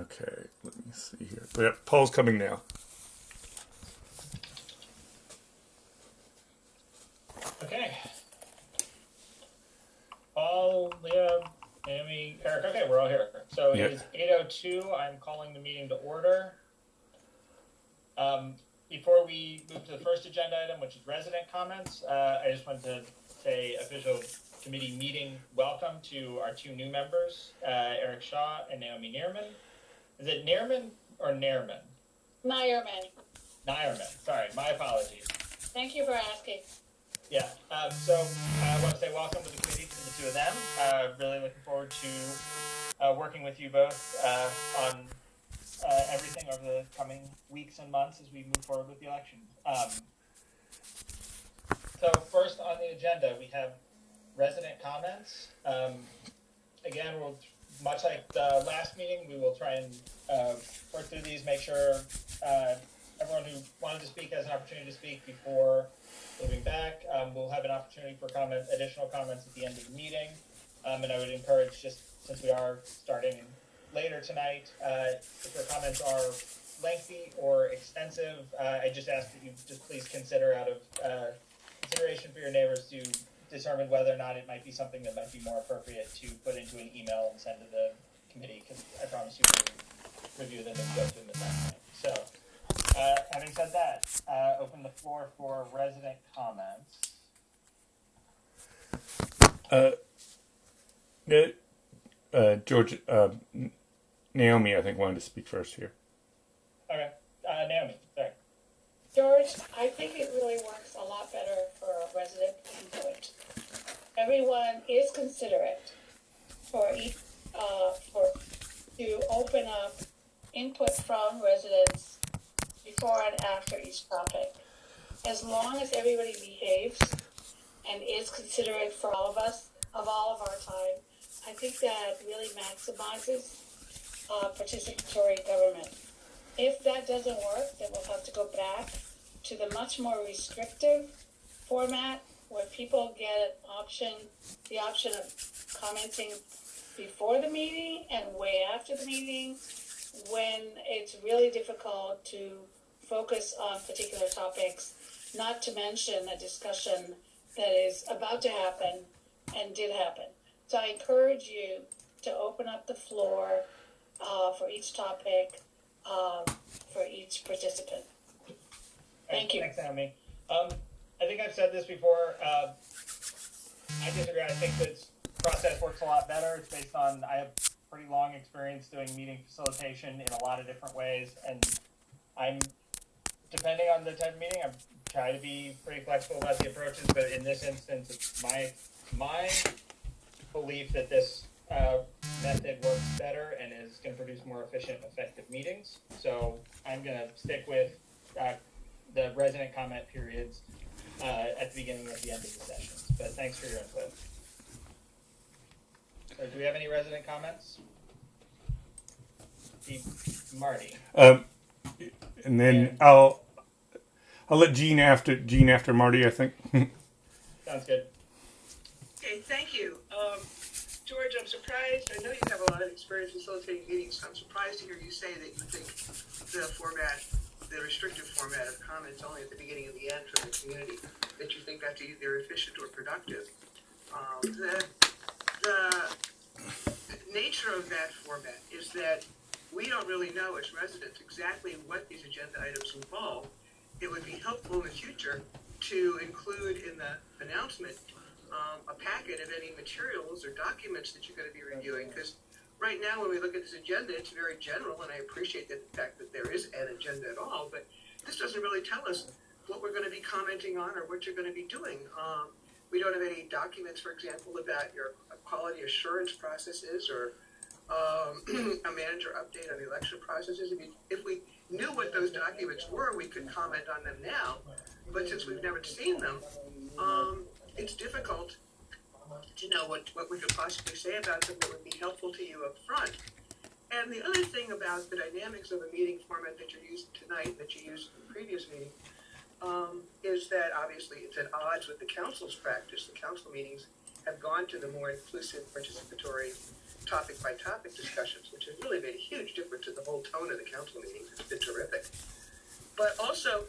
Okay, let me see here. Yeah, Paul's coming now. Okay. Paul, Leah, Amy, Eric. Okay, we're all here. So Yeah. it is 8:02. I'm calling the meeting to order. Before we move to the first agenda item, which is resident comments, I just wanted to say official committee meeting welcome to our two new members, Eric Shaw and Naomi Neerman. Is it Neerman or Nairman? Nairman. Nairman. Sorry, my apologies. Thank you for asking. Yeah. So I want to say welcome to the committee to the two of them. Really looking forward to working with you both on everything over the coming weeks and months as we move forward with the election. So first on the agenda, we have resident comments. Again, we'll, much like the last meeting, we will try and work through these, make sure everyone who wanted to speak has an opportunity to speak before moving back. We'll have an opportunity for additional comments at the end of the meeting. And I would encourage, just since we are starting later tonight, if your comments are lengthy or extensive, I just ask that you just please consider, out of consideration for your neighbors, to determine whether or not it might be something that might be more appropriate to put into an email and send to the committee, because I promise you we'll review them and go through them at that point. So, having said that, open the floor for resident comments. George, Naomi, I think, wanted to speak first here. Okay, Naomi, sorry. George, I think it really works a lot better for resident input. Everyone is considerate for each, to open up input from residents before and after each topic. As long as everybody behaves and is considerate for all of us, of all of our time, I think that really maximizes participatory government. If that doesn't work, then we'll have to go back to the much more restrictive format where people get the option of commenting before the meeting and way after the meeting, when it's really difficult to focus on particular topics, not to mention a discussion that is about to happen and did happen. So I encourage you to open up the floor for each topic, for each participant. Thank you. Thanks, Naomi. I think I've said this before. I disagree. I think this process works a lot better. It's based on, I have pretty long experience doing meeting facilitation in a lot of different ways, and depending on the type of meeting, I'm trying to be pretty flexible about the approaches, but in this instance, it's my belief that this method works better and is going to produce more efficient, effective meetings. So I'm going to stick with the resident comment periods at the beginning and at the end of the sessions. But thanks for your input. So do we have any resident comments? Marty. And then I'll let Jean after Marty, I think. Sounds good. Okay, thank you. George, I'm surprised. I know you have a lot of experience facilitating meetings, so I'm surprised to hear you say that you think the restrictive format of comments only at the beginning and the end from the community, that you think that's either efficient or productive. The nature of that format is that we don't really know as residents exactly what these agenda items involve. It would be helpful in the future to include in the announcement a packet of any materials or documents that you're going to be reviewing, because right now when we look at this agenda, it's very general, and I appreciate the fact that there is an agenda at all, but this doesn't really tell us what we're going to be commenting on or what you're going to be doing. We don't have any documents, for example, about your quality assurance processes or a manager update on the election processes. I mean, if we knew what those documents were, we could comment on them now, but since we've never seen them, it's difficult to know what we could possibly say about them that would be helpful to you up front. And the other thing about the dynamics of a meeting format that you're using tonight, that you used in the previous meeting, is that obviously it's at odds with the council's practice. The council meetings have gone to the more inclusive, participatory topic by topic discussions, which has really made a huge difference in the whole tone of the council meetings. It's been terrific. But also,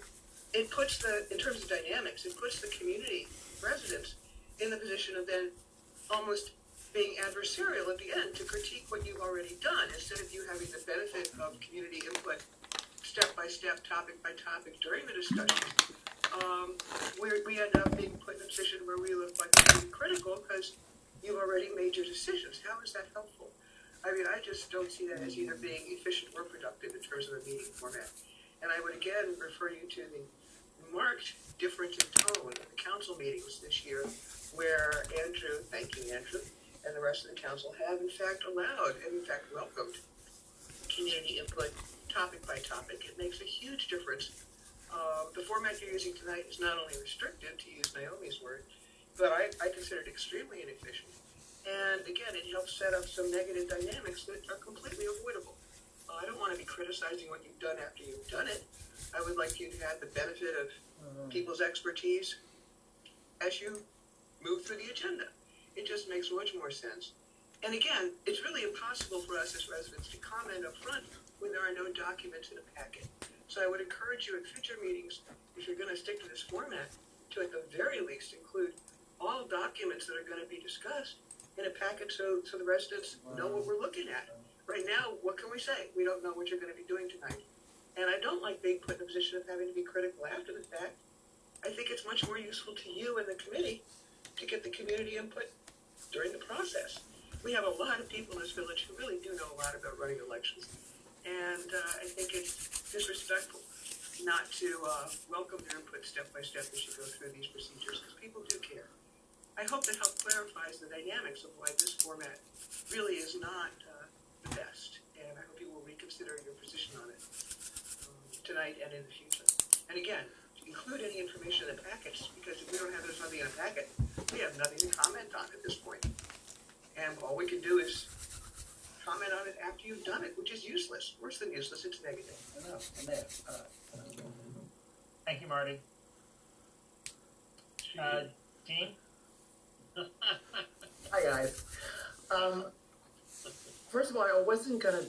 it puts in terms of dynamics, it puts the community residents in the position of then almost being adversarial at the end to critique what you've already done, instead of you having the benefit of community input step by step, topic by topic during the discussion. We end up being put in a position where we look like we're being critical because you've already made your decisions. How is that helpful? I mean, I just don't see that as either being efficient or productive in terms of a meeting format. And I would again refer you to the marked difference in tone in the council meetings this year, where Andrew, thank you, Andrew, and the rest of the council have in fact allowed and in fact welcomed community input topic by topic. It makes a huge difference. The format you're using tonight is not only restrictive, to use Naomi's word, but I consider it extremely inefficient. And again, it helps set up some negative dynamics that are completely avoidable. I don't want to be criticizing what you've done after you've done it. I would like you to have the benefit of people's expertise as you move through the agenda. It just makes much more sense. And again, it's really impossible for us as residents to comment up front when there are no documents in a packet. So I would encourage you in future meetings, if you're going to stick to this format, to at the very least include all documents that are going to be discussed in a packet so the residents know what we're looking at. Right now, what can we say? We don't know what you're going to be doing tonight. And I don't like being put in a position of having to be critical after the fact. I think it's much more useful to you and the committee to get the community input during the process. We have a lot of people in this village who really do know a lot about running elections. And I think it's disrespectful not to welcome their input step by step as you go through these procedures, because people do care. I hope that help clarifies the dynamics of why this format really is not the best. And I hope you will reconsider your position on it tonight and in the future. And again, include any information in the packets, because if we don't have something in a packet, we have nothing to comment on at this point. And all we can do is comment on it after you've done it, which is useless. Worse than useless, it's negative. Thank you, Marty. Dean? Hi, guys. First of all, I wasn't gonna.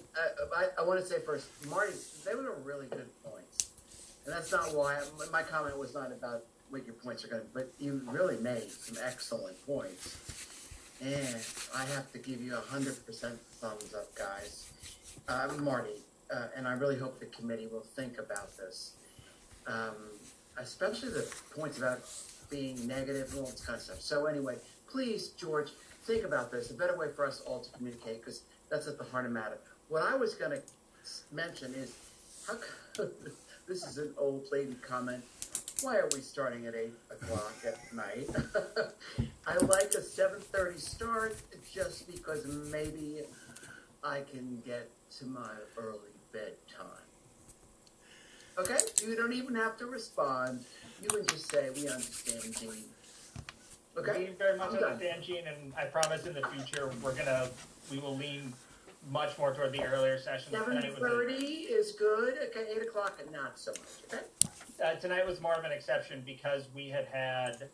I want to say first, Marty, they were really good points, and that's not why my comment was not about what your points are going to. But you really made some excellent points, and I have to give you 100% thumbs up, guys. Marty, and I really hope the committee will think about this, especially the points about being negative and all this kind of stuff. So anyway, please, George, think about this. A better way for us all to communicate, because that's at the heart of the matter. What I was going to mention is, how come, this is an old lady comment, why are we starting at 8 o'clock at night? I like a 7:30 start just because maybe I can get to my early bedtime. Okay? You don't even have to respond. You can just say, we understand, Gene. Okay? We very much understand, Gene, and I promise in the future we will lean much more toward the earlier sessions. 7:30 is good. Okay, 8 o'clock, not so much. Okay? Tonight was more of an exception because we had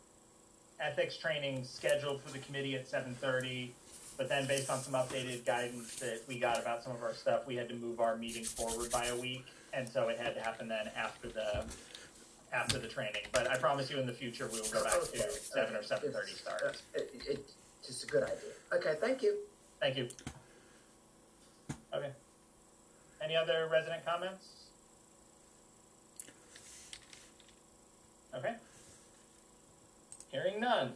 ethics training scheduled for the committee at 7:30, but then based on some updated guidance that we got about some of our stuff, we had to move our meeting forward by a week, and so it had to happen then after the training. But I promise you in the future we will go back to 7 or 7:30 starts. It's just a good idea. Okay, thank you. Thank you. Okay. Any other resident comments? Okay. Hearing none.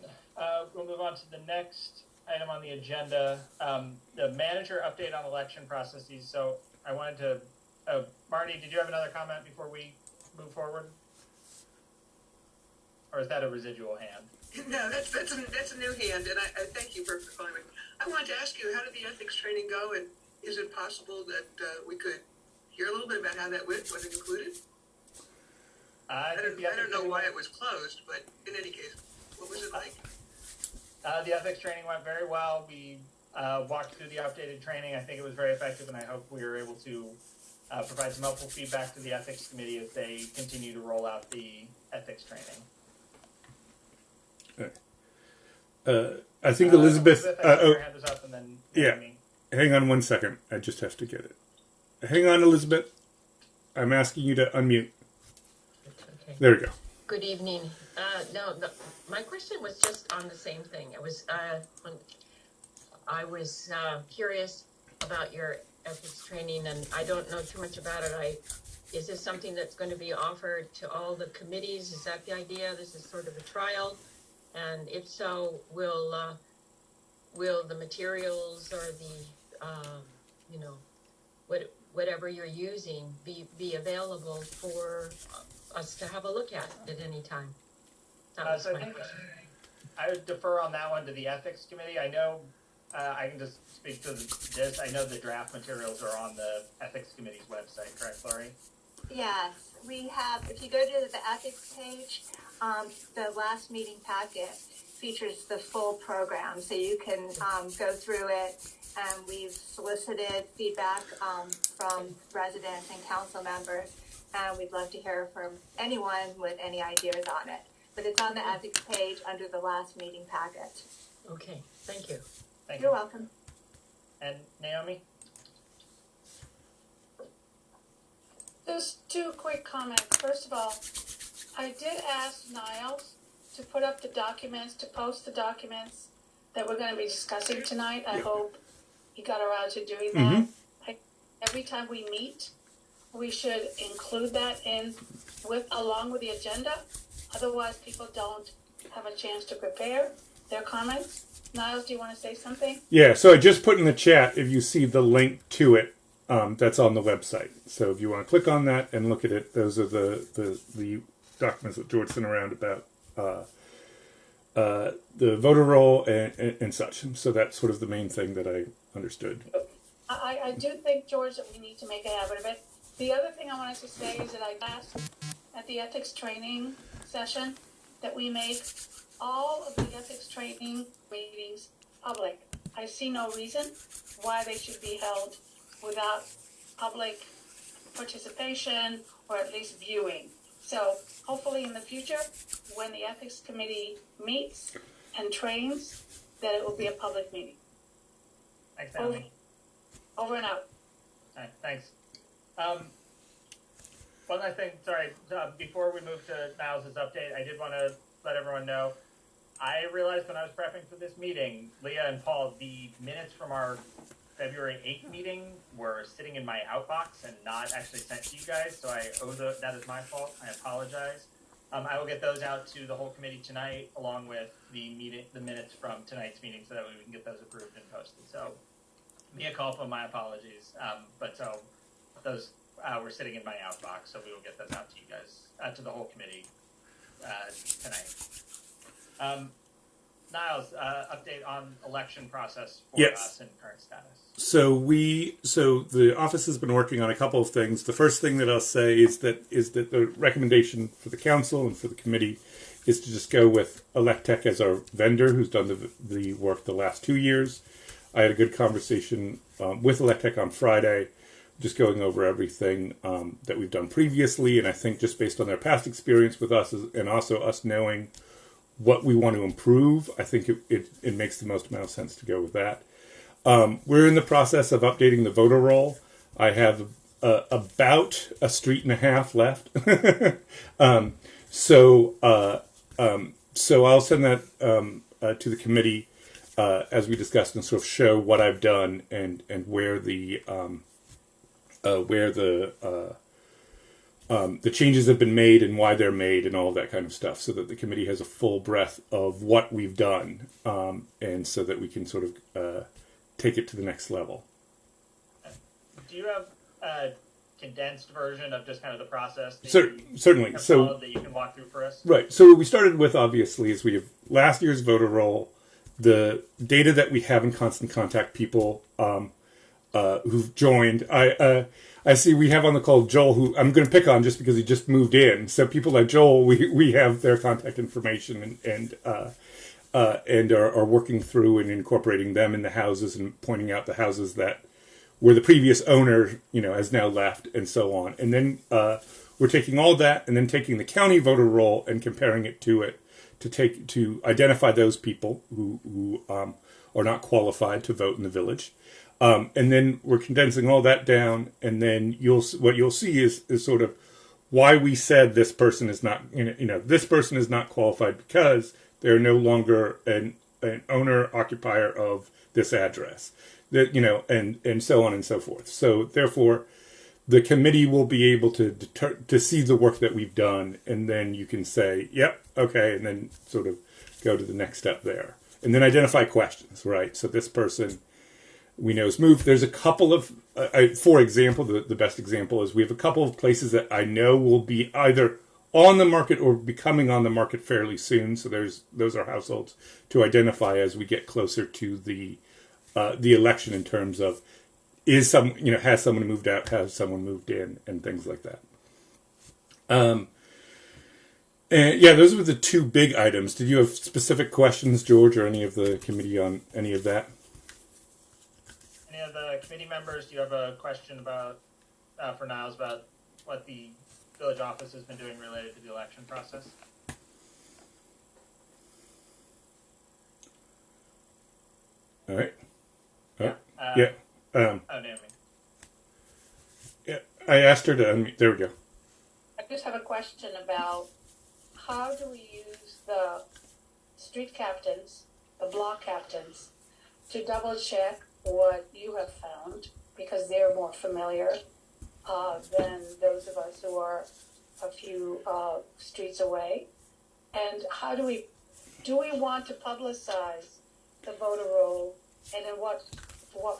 We'll move on to the next item on the agenda, the manager update on election processes. So I wanted to, Marty, did you have another comment before we move forward? Or is that a residual hand? No, that's a new hand, and I thank you for calling me. I wanted to ask you, how did the ethics training go, and is it possible that we could hear a little bit about how that went? Was it included? I don't know why it was closed, but in any case, what was it like? The ethics training went very well. We walked through the updated training. I think it was very effective, and I hope we were able to provide some helpful feedback to the ethics committee as they continue to roll out the ethics training. I think Elizabeth. Elizabeth, I your hand was up, and then yeah. Amy. hang on 1 second. I just have to get it. Hang on, Elizabeth. I'm asking you to unmute. Okay. There we go. Good evening. No, my question was just on the same thing. I was curious about your ethics training, and I don't know too much about it. Is this something that's going to be offered to all the committees? Is that the idea? This is sort of a trial, and if so, will the materials or the whatever you're using be available for us to have a look at any time? That was So I my think question. I would defer on that one to the ethics committee. I know I can just speak to this. I know the draft materials are on the ethics committee's website, correct, Lori? Yes, we have, if you go to the ethics page, the last meeting packet features the full program, so you can go through it, and we've solicited feedback from residents and council members, and we'd love to hear from anyone with any ideas on it. But it's on the ethics page under the last meeting packet. Okay, thank you. Thank You're you. welcome. And Naomi? Just two quick comments. First of all, I did ask Niles to put up the documents, to post the documents that we're going to be discussing tonight. I hope he got around to doing that. Every time we meet, we should include that along with the agenda. Otherwise, people don't have a chance to prepare their comments. Niles, do you want to say something? Yeah, so I just put in the chat, if you see the link to it, that's on the website. So if you want to click on that and look at it, those are the documents that George sent around about the voter roll and such. So that's sort of the main thing that I understood. I do think, George, that we need to make a habit of it. The other thing I wanted to say is that I asked at the ethics training session that we make all of the ethics training meetings public. I see no reason why they should be held without public participation or at least viewing. So hopefully in the future, when the ethics committee meets and trains, that it will be a public meeting. Thanks, Naomi. Over and out. All right, thanks. One last thing, sorry, before we move to Niles' update, I did want to let everyone know, I realized when I was prepping for this meeting, Leah and Paul, the minutes from our February 8th meeting were sitting in my outbox and not actually sent to you guys, so I owe that is my fault. I apologize. I will get those out to the whole committee tonight, along with the minutes from tonight's meeting, so that way we can get those approved and posted. So, mea culpa, my apologies. But so those were sitting in my outbox, so we will get those out to you guys, to the whole committee tonight. Niles, update on election process for us and current status. So the office has been working on a couple of things. The first thing that I'll say is that the recommendation for the council and for the committee is to just go with Electech as our vendor, who's done the work the last 2 years. I had a good conversation with Electech on Friday, just going over everything that we've done previously, and I think just based on their past experience with us and also us knowing what we want to improve, I think it makes the most amount of sense to go with that. We're in the process of updating the voter roll. I have about a street and a half left. So I'll send that to the committee as we discussed and sort of show what I've done and where the changes have been made and why they're made and all that kind of stuff, so that the committee has a full breadth of what we've done, and so that we can sort of take it to the next level. Do you have a condensed version of just kind of the process that certainly. So that you can walk through for us? Right. So what we started with, obviously, is we have last year's voter roll, the data that we have in constant contact people who've joined. I see we have on the call Joel, who I'm going to pick on just because he just moved in. So people like Joel, we have their contact information and are working through and incorporating them in the houses and pointing out the houses that where the previous owner, has now left and so on. And then we're taking all that and then taking the county voter roll and comparing it to it to identify those people who are not qualified to vote in the village. And then we're condensing all that down, and then what you'll see is sort of why we said this person is not, this person is not qualified because they're no longer an owner occupier of this address, and so on and so forth. So therefore, the committee will be able to see the work that we've done, and then you can say, yep, okay, and then sort of go to the next step there, and then identify questions, right? So this person we know is moved. There's a couple of, for example, the best example is we have a couple of places that I know will be either on the market or becoming on the market fairly soon. So those are households to identify as we get closer to the election in terms of has someone moved out, has someone moved in, and things like that. And yeah, those were the two big items. Did you have specific questions, George, or any of the committee on any of that? Any of the committee members, do you have a question about, for Niles, about what the village office has been doing related to the election process? All right. Yeah. Yeah. Naomi. Yeah. I asked her to unmute. There we go. I just have a question about how do we use the street captains, the block captains, to double check what you have found, because they're more familiar than those of us who are a few streets away. And how do we want to publicize the voter roll, and in what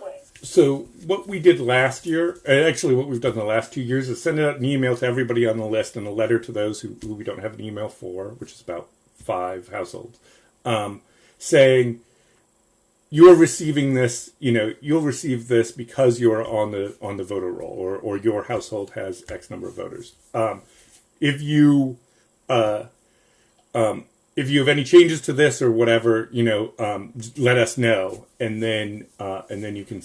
way? So what we did last year, actually what we've done the last 2 years, is send out an email to everybody on the list and a letter to those who we don't have an email for, which is about 5 households, saying, you're receiving this, you'll receive this because you're on the voter roll, or your household has X number of voters. If you have any changes to this or whatever, let us know, and then you can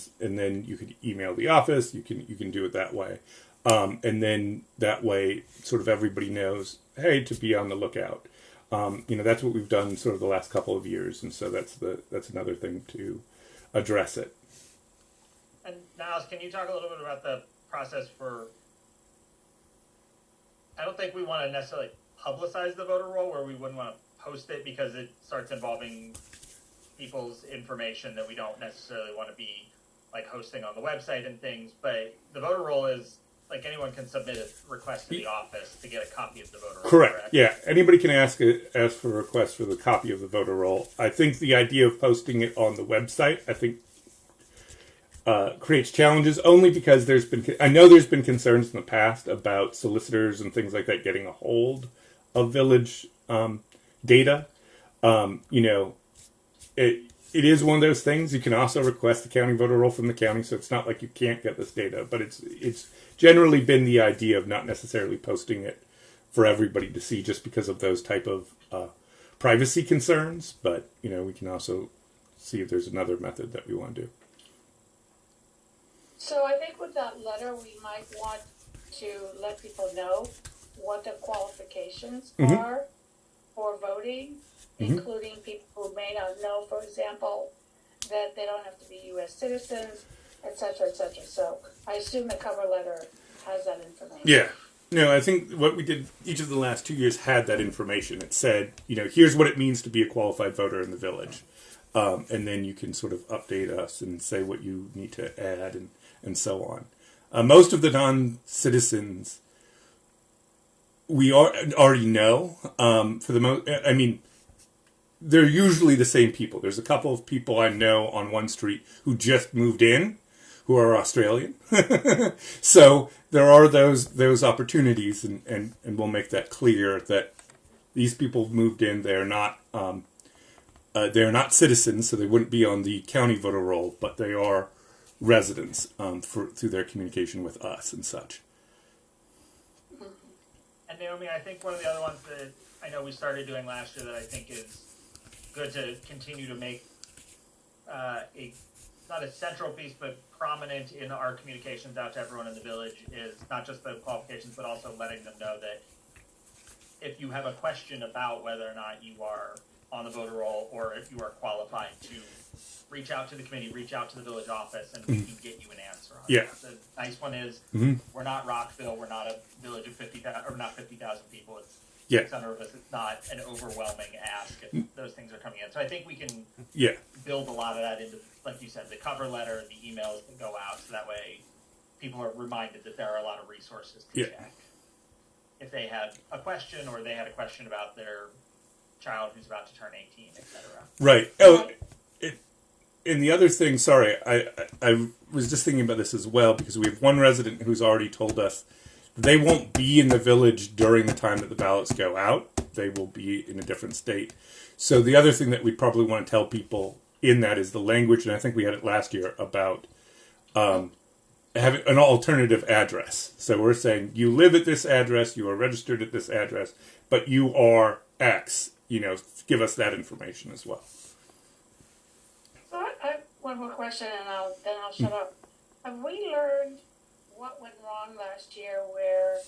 email the office. You can do it that way, and then that way, sort of everybody knows, hey, to be on the lookout. That's what we've done sort of the last couple of years, and so that's another thing to address it. And Niles, can you talk a little bit about the process for? I don't think we want to necessarily publicize the voter roll, where we wouldn't want to post it because it starts involving people's information that we don't necessarily want to be like hosting on the website and things. But the voter roll is like anyone can submit a request to the office to get a copy of the voter roll. Correct. Yeah, anybody can ask for a request for the copy of the voter roll. I think the idea of posting it on the website, creates challenges, only because there's been concerns in the past about solicitors and things like that getting a hold of village data. It is one of those things. You can also request the county voter roll from the county, so it's not like you can't get this data. But it's generally been the idea of not necessarily posting it for everybody to see, just because of those type of privacy concerns. But we can also see if there's another method that we want to do. So I think with that letter, we might want to let people know what the qualifications are for voting, including people who may not know, for example, that they don't have to be U.S. citizens, et cetera, et cetera. So I assume the cover letter has that information. Yeah. No, I think what we did each of the last 2 years had that information. It said, here's what it means to be a qualified voter in the village. And then you can sort of update us and say what you need to add and so on. Most of the non-citizens we already know. For the most, they're usually the same people. There's a couple of people I know on one street who just moved in, who are Australian. So there are those opportunities, and we'll make that clear that these people moved in. They're not citizens, so they wouldn't be on the county voter roll, but they are residents through their communication with us and such. And Naomi, I think one of the other ones that I know we started doing last year that I think is good to continue to make not a central piece, but prominent in our communications out to everyone in the village is not just the qualifications, but also letting them know that if you have a question about whether or not you are on the voter roll, or if you are qualified to reach out to the committee, reach out to the village office, and we can get you an answer on Yeah. it. The nice one is we're not Rockville, we're not a village of 50,000, or not 50,000 people. It's 600 of us. It's not an overwhelming ask if those things are coming in. So I think we can build a lot of that into, like you said, the cover letter, the emails that go out, so that way people are reminded that there are a lot of resources to check. If they had a question, or they had a question about their child who's about to turn 18, etc. Right. Oh, and the other thing, sorry, I was just thinking about this as well, because we have one resident who's already told us they won't be in the village during the time that the ballots go out. They will be in a different state. So the other thing that we probably want to tell people in that is the language, and I think we had it last year, about having an alternative address. So we're saying you live at this address, you are registered at this address, but you are X. Give us that information as well. So I have one more question, and then I'll shut up. Have we learned what went wrong last year, where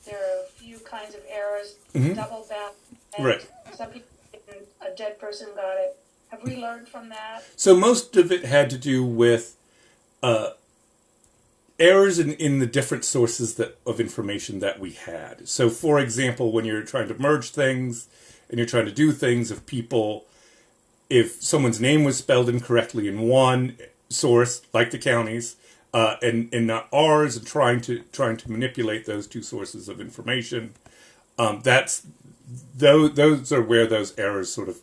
there are a few kinds of errors, double ballot, and Right. some people, a dead person got it? Have we learned from that? So most of it had to do with errors in the different sources of information that we had. So, for example, when you're trying to merge things and you're trying to do things, if someone's name was spelled incorrectly in one source, like the county's, and not ours, and trying to manipulate those two sources of information, those are where those errors sort of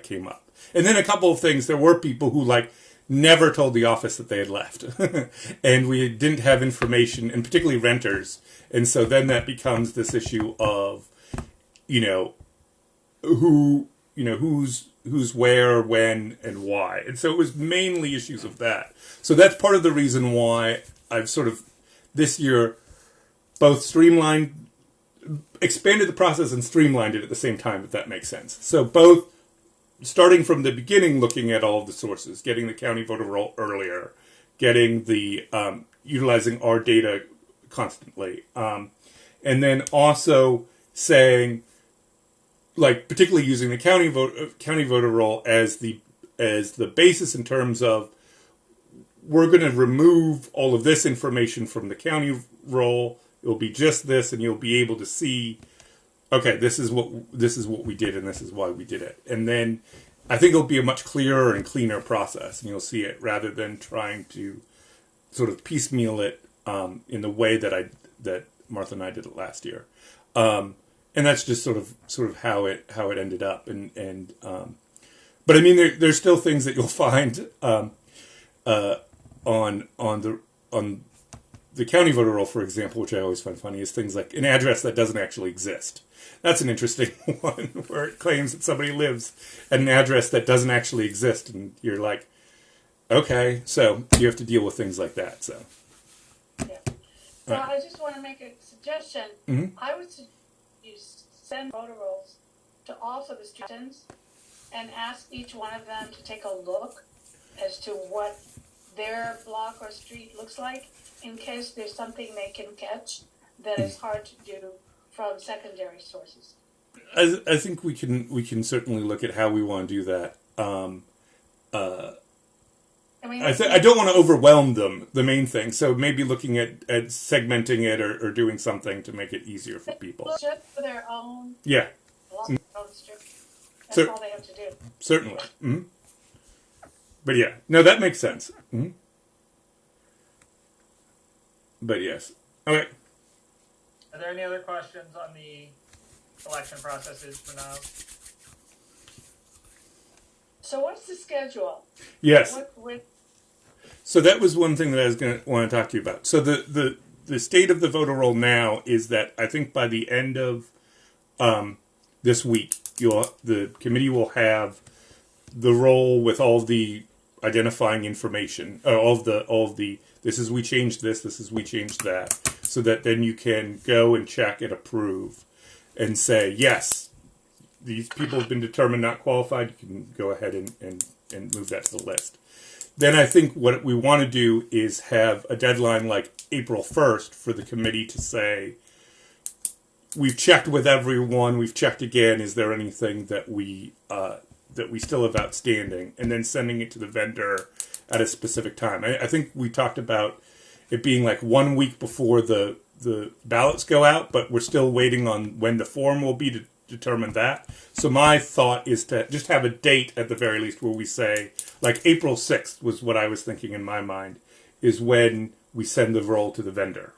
came up. And then a couple of things, there were people who never told the office that they had left. And we didn't have information, and particularly renters. And so then that becomes this issue of, who's where, when, and why. And so it was mainly issues of that. So that's part of the reason why I've sort of, this year, both expanded the process and streamlined it at the same time, if that makes sense. So both starting from the beginning, looking at all of the sources, getting the county voter roll earlier, getting the utilizing our data constantly, and then also saying, particularly using the county voter roll as the basis in terms of, we're going to remove all of this information from the county roll. It'll be just this, and you'll be able to see, okay, this is what we did, and this is why we did it. And then I think it'll be a much clearer and cleaner process, and you'll see it, rather than trying to sort of piecemeal it in the way that Martha and I did it last year. And that's just sort of how it ended up. But I mean, there's still things that you'll find on the county voter roll, for example, which I always find funny, is things like an address that doesn't actually exist. That's an interesting one, where it claims that somebody lives at an address that doesn't actually exist, and you're like, okay, so you have to deal with things like that. So, Yeah. So I just want to make a suggestion. I would suggest you send voter rolls to all of the students and ask each one of them to take a look as to what their block or street looks like, in case there's something they can catch that is hard to do from secondary sources. I think we can certainly look at how we want to do that. I don't want to overwhelm them, the main thing. So maybe looking at segmenting it or doing something to make it easier for people. Just for their own, Yeah. their own street. That's So- all they have to do. Certainly. Mm-hmm. But yeah, no, that makes sense. Mm-hmm. But yes. Okay. Are there any other questions on the election processes for now? So what's the schedule? Yes. What So that was one thing that I was going to want to talk to you about. So the state of the voter roll now is that I think by the end of this week, the committee will have the roll with all the identifying information, all of the this is we changed this is we changed that, so that then you can go and check and approve and say, yes, these people have been determined not qualified. You can go ahead and move that to the list. Then I think what we want to do is have a deadline like April 1st for the committee to say, we've checked with everyone. We've checked again. Is there anything that we still have outstanding? And then sending it to the vendor at a specific time. I think we talked about it being like 1 week before the ballots go out, but we're still waiting on when the form will be to determine that. So my thought is to just have a date at the very least where we say, like April 6th was what I was thinking in my mind, is when we send the roll to the vendor.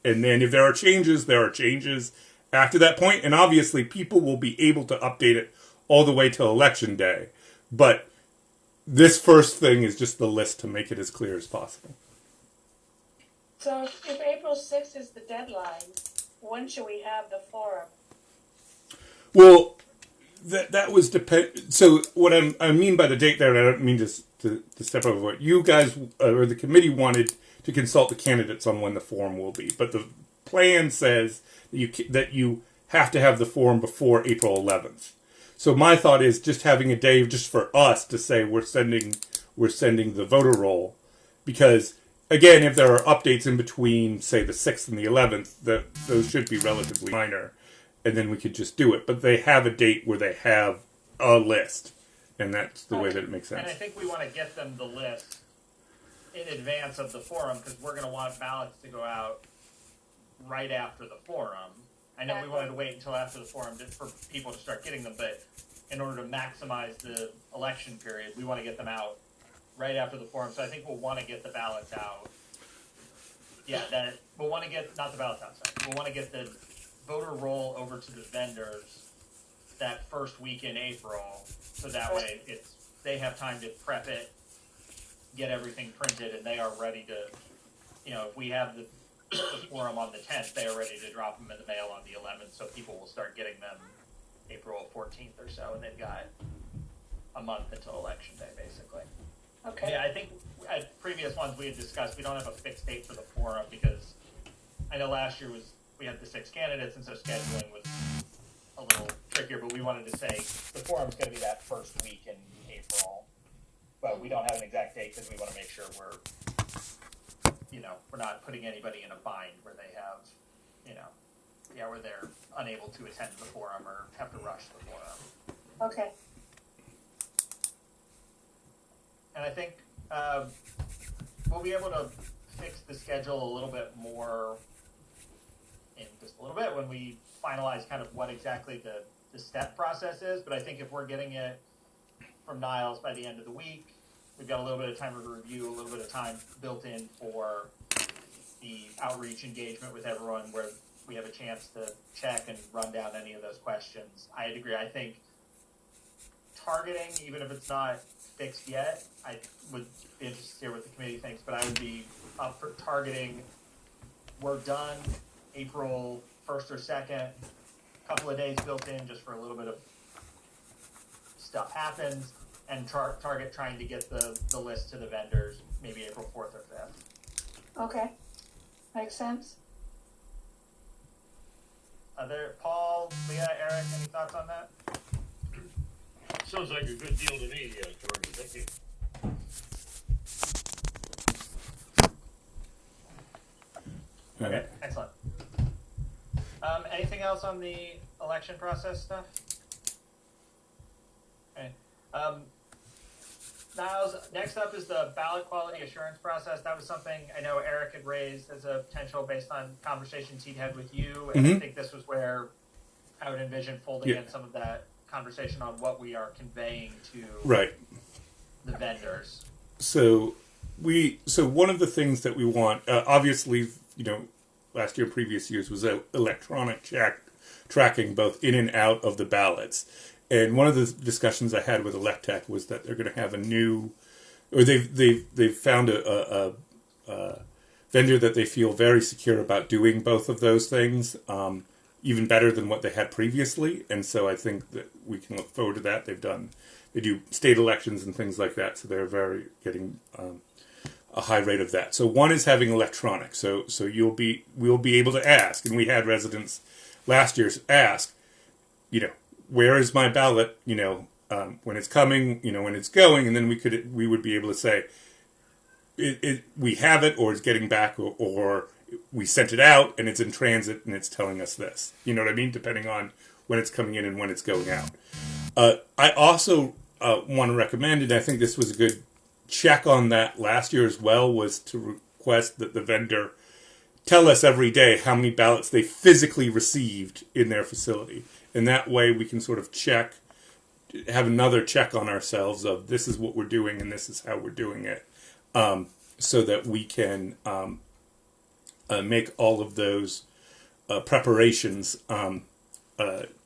And then if there are changes, there are changes after that point. And obviously people will be able to update it all the way till election day. But this first thing is just the list to make it as clear as possible. So if April 6th is the deadline, when should we have the forum? Well, that was depend. So what I mean by the date there, and I don't mean to step over what you guys or the committee wanted to consult the candidates on when the forum will be, but the plan says that you have to have the forum before April 11th. So my thought is just having a day just for us to say we're sending the voter roll, because again, if there are updates in between, say the 6th and the 11th, those should be relatively minor. And then we could just do it. But they have a date where they have a list. And that's the way that it makes sense. And I think we want to get them the list in advance of the forum, because we're going to want ballots to go out right after the forum. I know we wanted to wait until after the forum for people to start getting them, but in order to maximize the election period, we want to get them out right after the forum. So I think we'll want to get the ballots out. Yeah, we'll want to get, not the ballots out, sorry. We'll want to get the voter roll over to the vendors that first week in April, so that way they have time to prep it, get everything printed, and they are ready to, if we have the forum on the 10th, they are ready to drop them in the mail on the 11th, so people will start getting them April 14th or so, and they've got a month until election day, basically. Okay. Yeah, I think at previous ones we had discussed, we don't have a fixed date for the forum, because I know last year we had the 6 candidates, and so scheduling was a little trickier, but we wanted to say the forum's going to be that first week in April, but we don't have an exact date because we want to make sure we're not putting anybody in a bind where they have, where they're unable to attend the forum or have to rush the forum. Okay. And I think we'll be able to fix the schedule a little bit more in just a little bit when we finalize kind of what exactly the step process is. But I think if we're getting it from Niles by the end of the week, we've got a little bit of time to review, a little bit of time built in for the outreach engagement with everyone where we have a chance to check and run down any of those questions. I'd agree. I think targeting, even if it's not fixed yet, I would be interested to hear what the committee thinks, but I would be up for targeting. We're done April 1st or 2nd, a couple of days built in just for a little bit of stuff happens, and target trying to get the list to the vendors maybe April 4th or 5th. Okay. Makes sense. Paul, Leah, Eric, any thoughts on that? Sounds like a good deal to me, George. Thank you. Okay, excellent. Anything else on the election process stuff? Okay. Niles, next up is the ballot quality assurance process. That was something I know Eric had raised as a potential based on conversations he'd had with you, and I think this was where I would envision folding in some of that conversation on what we are conveying to the vendors. So one of the things that we want, obviously, last year and previous years was electronic tracking both in and out of the ballots. And one of the discussions I had with Electech was that they're going to have a new, or they've found a vendor that they feel very secure about doing both of those things, even better than what they had previously. And so I think that we can look forward to that. They do state elections and things like that, so they're getting a high rate of that. So one is having electronic. So we'll be able to ask, and we had residents last year ask, where is my ballot? When it's coming, when it's going, and then we would be able to say, we have it, or it's getting back, or we sent it out and it's in transit and it's telling us this. You know what I mean? Depending on when it's coming in and when it's going out. I also want to recommend, and I think this was a good check on that last year as well, was to request that the vendor tell us every day how many ballots they physically received in their facility. And that way we can sort of check, have another check on ourselves of this is what we're doing and this is how we're doing it. So that we can make all of those preparations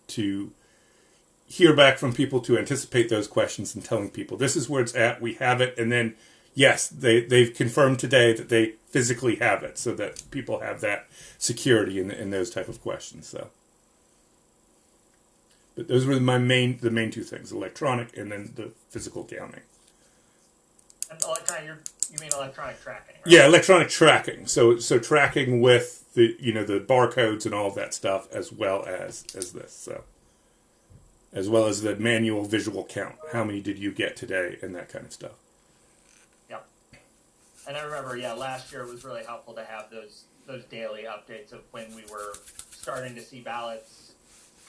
to hear back from people, to anticipate those questions and telling people this is where it's at, we have it, and then yes, they've confirmed today that they physically have it, so that people have that security in those type of questions. So, but those were the main two things: electronic and then the physical counting. And electronic, you mean electronic tracking, right? Yeah, electronic tracking. So tracking with the the barcodes and all of that stuff, as well as this. So, as well as the manual visual count. How many did you get today, and that kind of stuff. Yep. And I remember, last year it was really helpful to have those daily updates of when we were starting to see ballots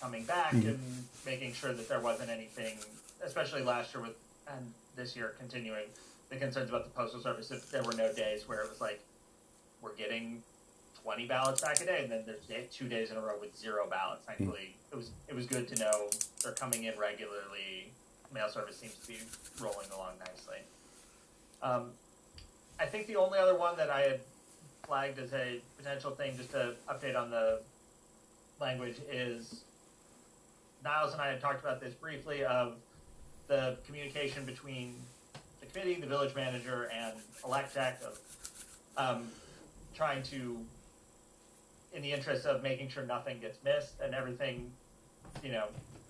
coming back and making sure that there wasn't anything, especially last year and this year continuing, the concerns about the Postal Service, if there were no days where it was like, we're getting 20 ballots back a day, and then there's 2 days in a row with 0 ballots. Thankfully, it was good to know they're coming in regularly. Mail service seems to be rolling along nicely. I think the only other one that I had flagged as a potential thing, just to update on the language, is Niles and I had talked about this briefly, of the communication between the committee, the village manager, and Electech, of trying to, in the interest of making sure nothing gets missed and everything,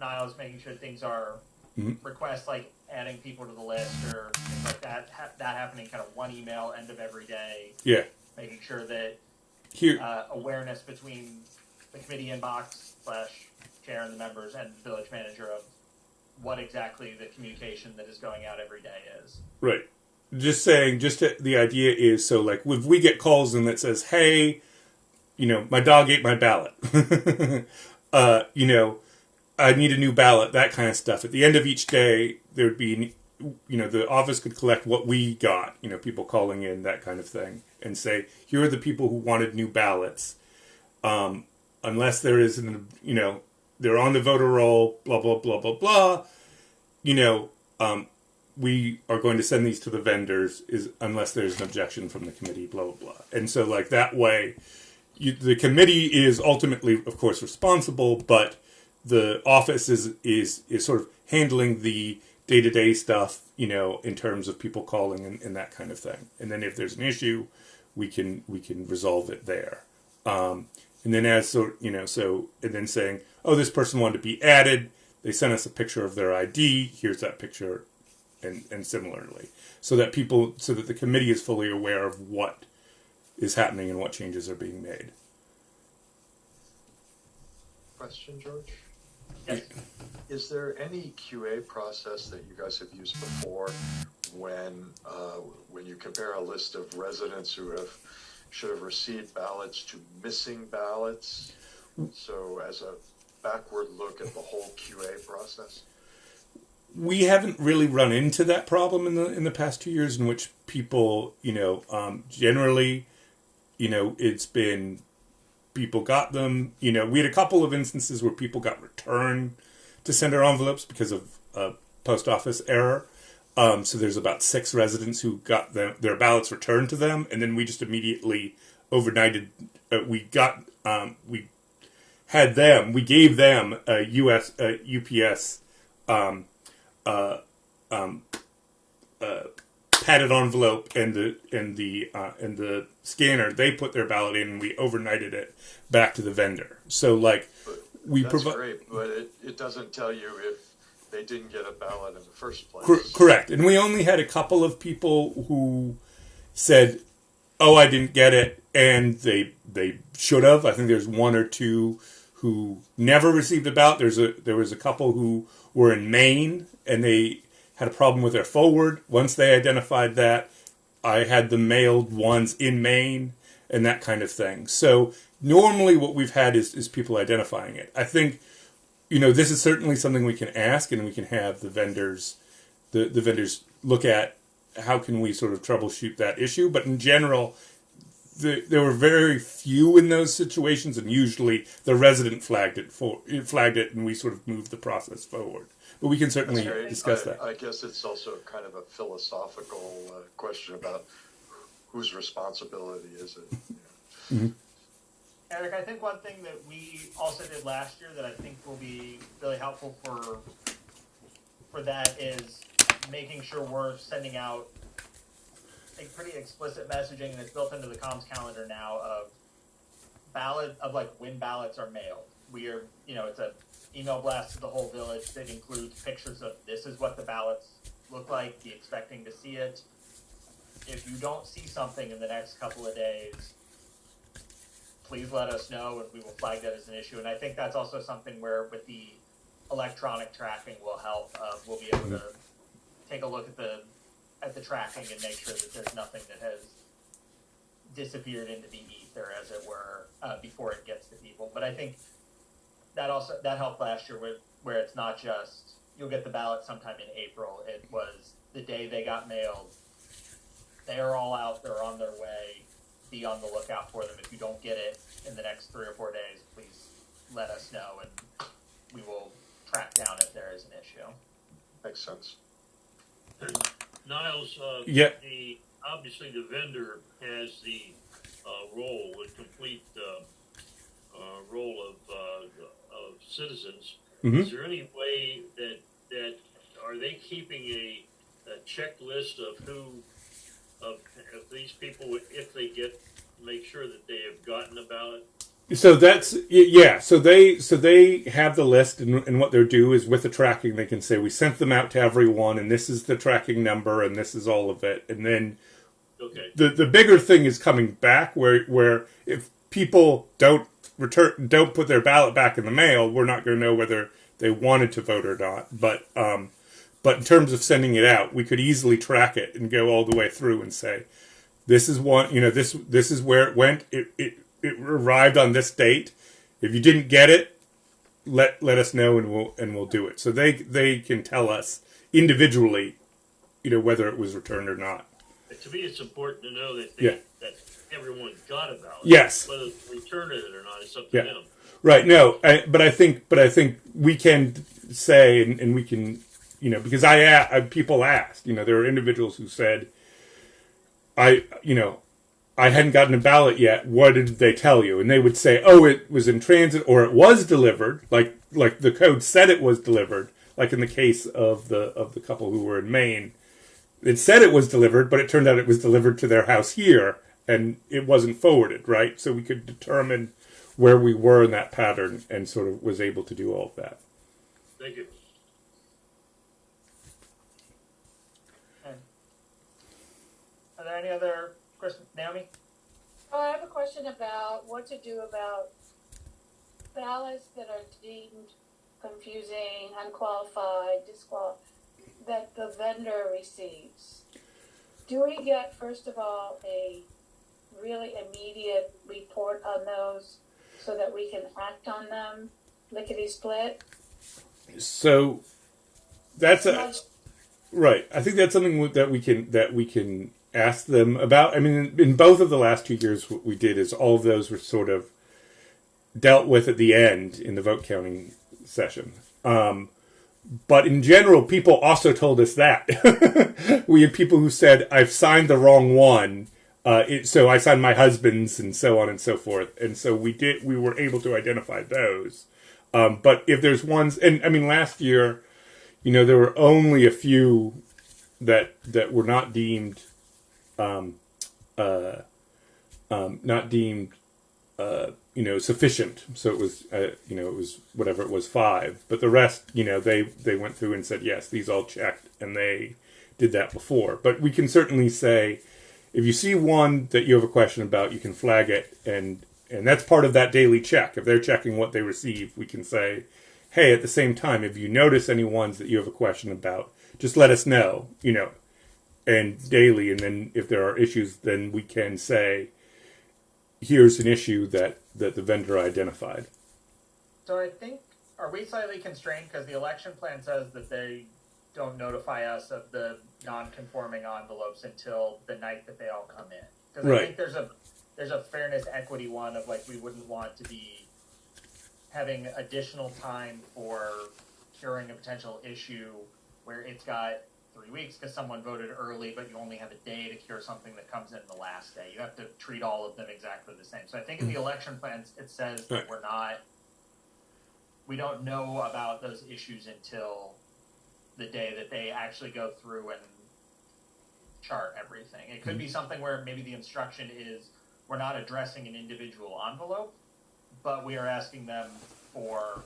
Niles making sure things are requests like adding people to the list or things like that, that happening kind of one email end of every day. Yeah. Making sure that awareness between the committee inbox / chair and the members and the village manager of what exactly the communication that is going out every day is. Right. The idea is, so like if we get calls and that says, hey, my dog ate my ballot. I need a new ballot, that kind of stuff. At the end of each day, there would be, the office could collect what we got, people calling in, that kind of thing, and say, here are the people who wanted new ballots. Unless there is, they're on the voter roll, blah, blah, blah, blah, blah. We are going to send these to the vendors unless there's an objection from the committee, blah, blah, blah. And so, like, that way, the committee is ultimately, of course, responsible, but the office is sort of handling the day-to-day stuff, in terms of people calling and that kind of thing. And then if there's an issue, we can resolve it there. And then and then saying, oh, this person wanted to be added. They sent us a picture of their ID. Here's that picture, and similarly, so that the committee is fully aware of what is happening and what changes are being made. Question, George? Yes. Is there any QA process that you guys have used before when you compare a list of residents who should have received ballots to missing ballots? So as a backward look at the whole QA process? We haven't really run into that problem in the past 2 years, in which people, generally, it's been people got them. We had a couple of instances where people got return to sender envelopes because of a post office error. So there's about 6 residents who got their ballots returned to them, and then we just immediately overnighted. We gave them a UPS padded envelope and the scanner. They put their ballot in, and we overnighted it back to the vendor. So like that's great, but it doesn't tell you if they didn't get a ballot in the first place. Correct, and we only had a couple of people who said, "Oh, I didn't get it," and they should have. I think there's 1 or 2 who never received a ballot. There was a couple who were in Maine, and they had a problem with their forward. Once they identified that, I had the mailed ones in Maine, and that kind of thing. So normally what we've had is people identifying it. I think, this is certainly something we can ask, and we can have the vendors look at how can we sort of troubleshoot that issue. But in general, there were very few in those situations, and usually the resident flagged it, and we sort of moved the process forward. But we can certainly discuss that. I guess it's also kind of a philosophical question about whose responsibility is it. Mm-hmm. Eric, I think one thing that we also did last year that I think will be really helpful for that is making sure we're sending out pretty explicit messaging, and it's built into the comms calendar now of when ballots are mailed. We are, it's a email blast to the whole village that includes pictures of this is what the ballots look like, be expecting to see it. If you don't see something in the next couple of days, please let us know, and we will flag that as an issue. And I think that's also something where with the electronic tracking will help. We'll be able to take a look at the tracking and make sure that there's nothing that has disappeared into the ether, as it were, before it gets to people. But I think that helped last year where it's not just you'll get the ballot sometime in April. It was the day they got mailed. They are all out. They're on their way. Be on the lookout for them. If you don't get it in the next 3 or 4 days, please let us know, and we will track down if there is an issue. Makes sense. Niles, Yeah. Obviously the vendor has the role, the complete role of citizens. Mm-hmm. Is there any way that are they keeping a checklist of these people, if they make sure that they have gotten a ballot? So that's, yeah. So they have the list, and what they're do is with the tracking, they can say we sent them out to everyone, and this is the tracking number, and this is all of it. And then the bigger thing is coming back, where if people don't put their ballot back in the mail, we're not going to know whether they wanted to vote or not. But in terms of sending it out, we could easily track it and go all the way through and say, this is one, this is where it went. It arrived on this date. If you didn't get it, let us know, and we'll do it. So they can tell us individually, whether it was returned or not. To me, it's important to know that that everyone got a ballot. Yes. Whether they returned it or not is up to them. Right. No. But I think we can say, and we can, because people asked. There are individuals who said, I hadn't gotten a ballot yet. What did they tell you? And they would say, oh, it was in transit, or it was delivered. Like the code said it was delivered. Like in the case of the couple who were in Maine, it said it was delivered, but it turned out it was delivered to their house here, and it wasn't forwarded. Right, so we could determine where we were in that pattern, and sort of was able to do all of that. Thank you. Are there any other questions, Naomi? Oh, I have a question about what to do about ballots that are deemed confusing, unqualified, disqualified, that the vendor receives. Do we get, first of all, a really immediate report on those so that we can act on them, lickety-split? So that's right. I think that's something that we can ask them about. I mean, in both of the last 2 years, what we did is all of those were sort of dealt with at the end in the vote counting session. But in general, people also told us that. We had people who said, I've signed the wrong one, so I signed my husband's, and so on and so forth. And so we were able to identify those. But if there's ones, and I mean, last year, there were only a few that were not deemed sufficient. So it was, it was whatever it was, 5. But the rest, they went through and said, yes, these all checked, and they did that before. But we can certainly say, if you see one that you have a question about, you can flag it, and that's part of that daily check. If they're checking what they receive, we can say, hey, at the same time, if you notice any ones that you have a question about, just let us know, and daily, and then if there are issues, then we can say, here's an issue that the vendor identified. So I think, are we slightly constrained because the election plan says that they don't notify us of the non-conforming envelopes until the night that they all come in? Because I think there's a fairness equity one of like we wouldn't want to be having additional time for curing a potential issue where it's got 3 weeks because someone voted early, but you only have a day to cure something that comes in the last day. You have to treat all of them exactly the same. So I think in the election plans it says that we don't know about those issues until the day that they actually go through and chart everything. It could be something where maybe the instruction is we're not addressing an individual envelope, but we are asking them for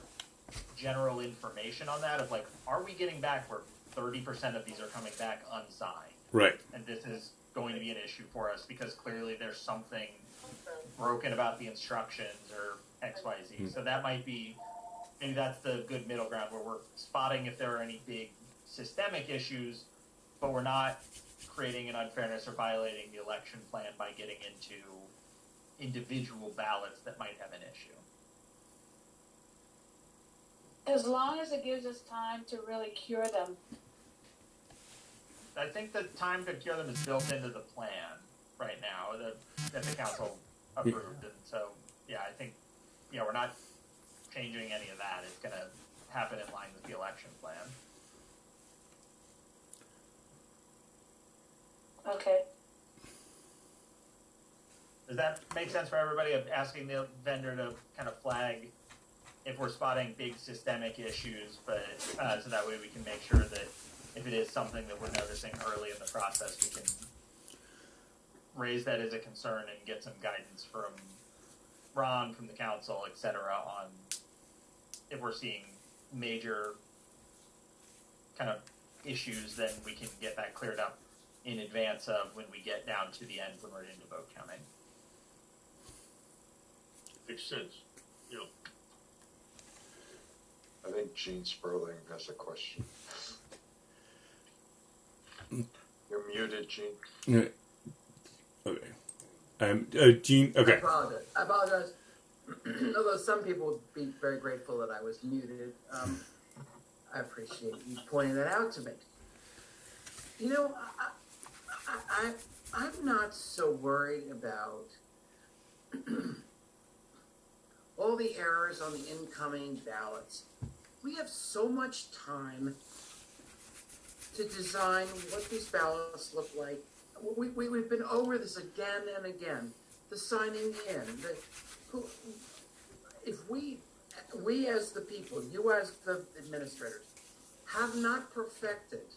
general information on that of like, are we getting back where 30% of these are coming back unsigned? Right. And this is going to be an issue for us because clearly there's something broken about the instructions or XYZ. So that might be, maybe that's the good middle ground where we're spotting if there are any big systemic issues, but we're not creating an unfairness or violating the election plan by getting into individual ballots that might have an issue. As long as it gives us time to really cure them. I think the time to cure them is built into the plan right now that the council approved. And so, yeah, I think, we're not changing any of that. It's going to happen in line with the election plan. Okay. Does that make sense for everybody of asking the vendor to kind of flag if we're spotting big systemic issues, but so that way we can make sure that if it is something that we're noticing early in the process, we can raise that as a concern and get some guidance from Ron, from the council, et cetera, on if we're seeing major kind of issues, then we can get that cleared up in advance of when we get down to the end when we're into vote counting. Makes sense. I think Gene Sperling has a question. You're muted, Gene. Okay. Gene. Okay. I apologize. Although some people would be very grateful that I was muted. I appreciate you pointing that out to me. I'm not so worried about all the errors on the incoming ballots. We have so much time to design what these ballots look like. We've been over this again and again. The signing in. If we as the people, you as the administrators, have not perfected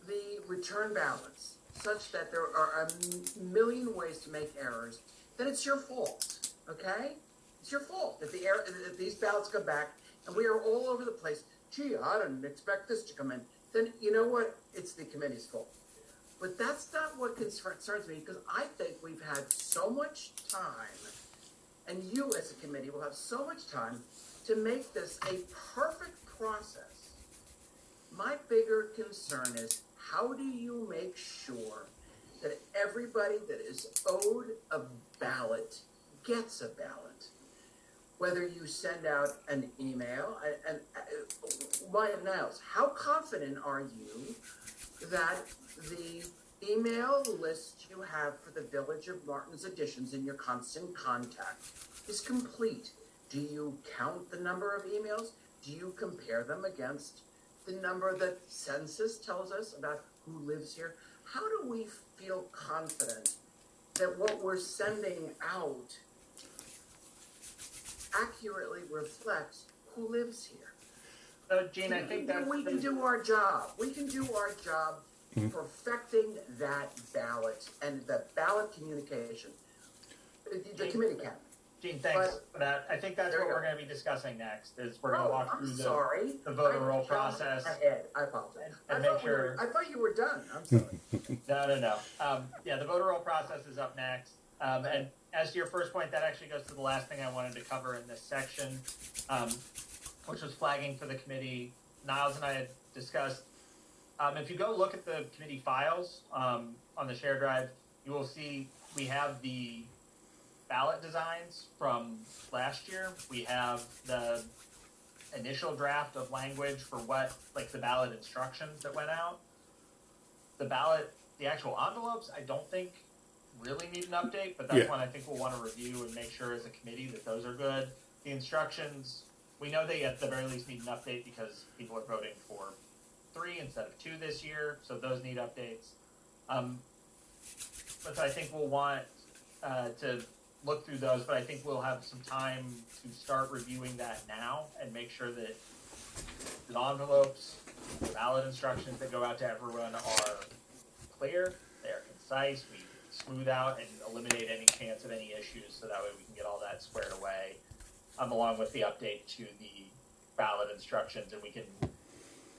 the return ballots such that there are a million ways to make errors, then it's your fault. Okay? It's your fault if these ballots come back and we are all over the place. Gee, I didn't expect this to come in. Then you know what? It's the committee's fault. But that's not what concerns me, because I think we've had so much time, and you as a committee will have so much time to make this a perfect process. My bigger concern is, how do you make sure that everybody that is owed a ballot gets a ballot? Whether you send out an email, and Wyatt Niles, how confident are you that the email list you have for the Village of Martin's additions in your constant contact is complete? Do you count the number of emails? Do you compare them against the number that census tells us about who lives here? How do we feel confident that what we're sending out accurately reflects who lives here? So, Gene, I think that we can do our job. We can do our job perfecting that ballot and the ballot communication. The committee can. Gene, thanks for that. I think that's what we're going to be discussing next. Is we're going to walk through the voter roll process. I apologize. And make sure. I thought you were done. I'm sorry. No. Yeah, the voter roll process is up next. And as to your first point, that actually goes to the last thing I wanted to cover in this section, which was flagging for the committee. Niles and I had discussed. If you go look at the committee files on the share drive, you will see we have the ballot designs from last year. We have the initial draft of language for what, like the ballot instructions that went out. The actual envelopes, I don't think really need an update, but that's one I think we'll want to review and make sure as a committee that those are good. The instructions, we know they at the very least need an update because people are voting for 3 instead of 2 this year, so those need updates. But I think we'll want to look through those, but I think we'll have some time to start reviewing that now and make sure that the envelopes, the ballot instructions that go out to everyone are clear, they're concise, we smooth out and eliminate any chance of any issues so that way we can get all that squared away, along with the update to the ballot instructions. And we can,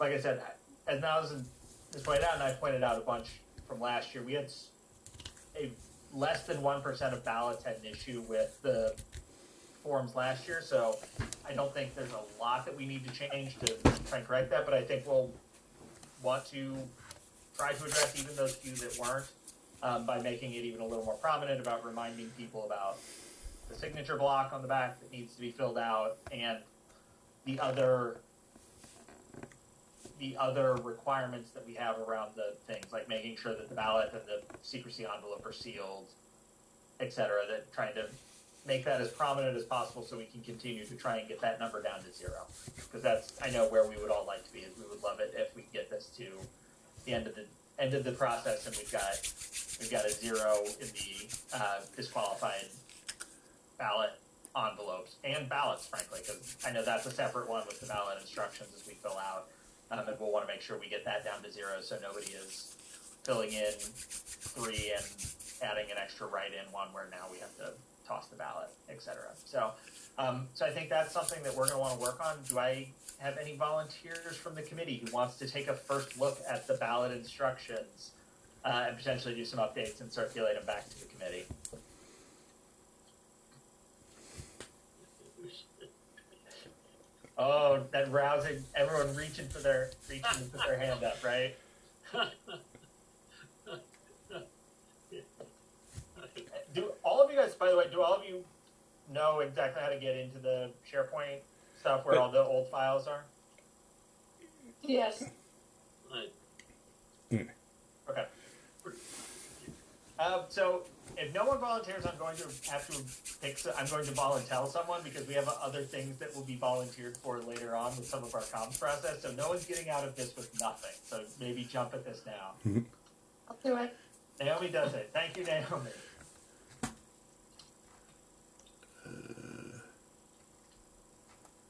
like I said, as Madison has pointed out, and I pointed out a bunch from last year, we had a less than 1% of ballots had an issue with the forms last year, so I don't think there's a lot that we need to change to try and correct that, but I think we'll want to try to address even those few that weren't, by making it even a little more prominent about reminding people about the signature block on the back that needs to be filled out and the other requirements that we have around the things, like making sure that the ballot and the secrecy envelope are sealed, et cetera, that trying to make that as prominent as possible so we can continue to try and get that number down to 0. Because that's, I know, where we would all like to be, is we would love it if we get this to the end of the process and we've got a 0 in the disqualified ballot envelopes and ballots, frankly, because I know that's a separate one with the ballot instructions as we fill out. And we'll want to make sure we get that down to 0 so nobody is filling in 3 and adding an extra write-in one where now we have to toss the ballot, et cetera. So I think that's something that we're going to want to work on. Do I have any volunteers from the committee who wants to take a first look at the ballot instructions and potentially do some updates and circulate them back to the committee? Oh, that rousing, everyone reaching to put their hand up, right? Do all of you guys, by the way, do all of you know exactly how to get into the SharePoint stuff where all the old files are? Yes. Okay. So if no one volunteers, I'm going to have to I'm going to volunteer someone because we have other things that will be volunteered for later on with some of our comms process. So no one's getting out of this with nothing. So maybe jump at this now. I'll do it. Naomi does it. Thank you, Naomi.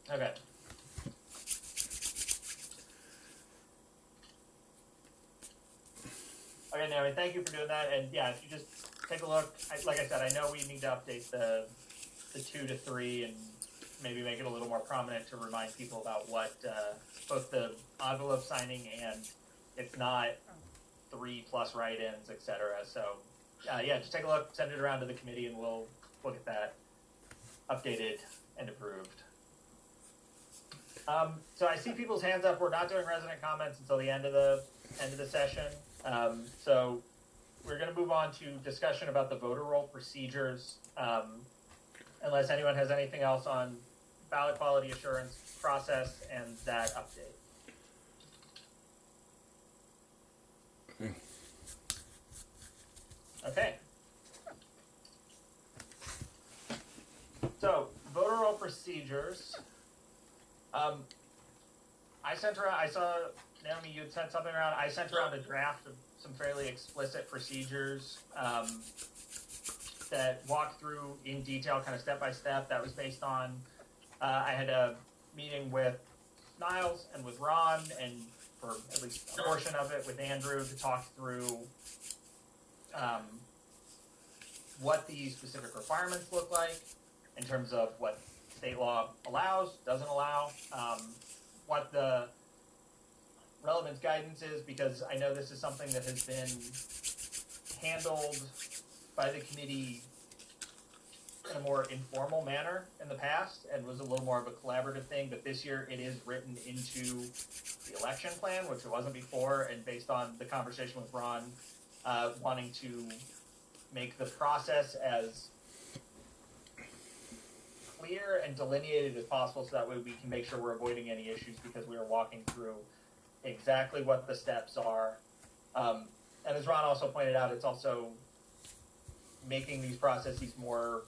Okay. Okay, Naomi, thank you for doing that. And yeah, if you just take a look, like I said, I know we need to update the 2 to 3 and maybe make it a little more prominent to remind people about what both the envelope signing and it's not 3 plus write-ins, et cetera. So yeah, just take a look, send it around to the committee, and we'll get that updated and approved. So I see people's hands up. We're not doing resident comments until the end of the session. So we're going to move on to discussion about the voter roll procedures. Unless anyone has anything else on ballot quality assurance process and that update. Okay. So voter roll procedures. I saw, Naomi, you had sent something around. I sent around a draft of some fairly explicit procedures that walk through in detail, kind of step by step. That was based on, I had a meeting with Niles and with Ron, and for at least a portion of it with Andrew to talk through what the specific requirements look like in terms of what state law allows, doesn't allow, what the relevance guidance is, because I know this is something that has been handled by the committee in a more informal manner in the past and was a little more of a collaborative thing, but this year it is written into the election plan, which it wasn't before, and based on the conversation with Ron, wanting to make the process as clear and delineated as possible so that way we can make sure we're avoiding any issues because we are walking through exactly what the steps are. And as Ron also pointed out, it's also making these processes more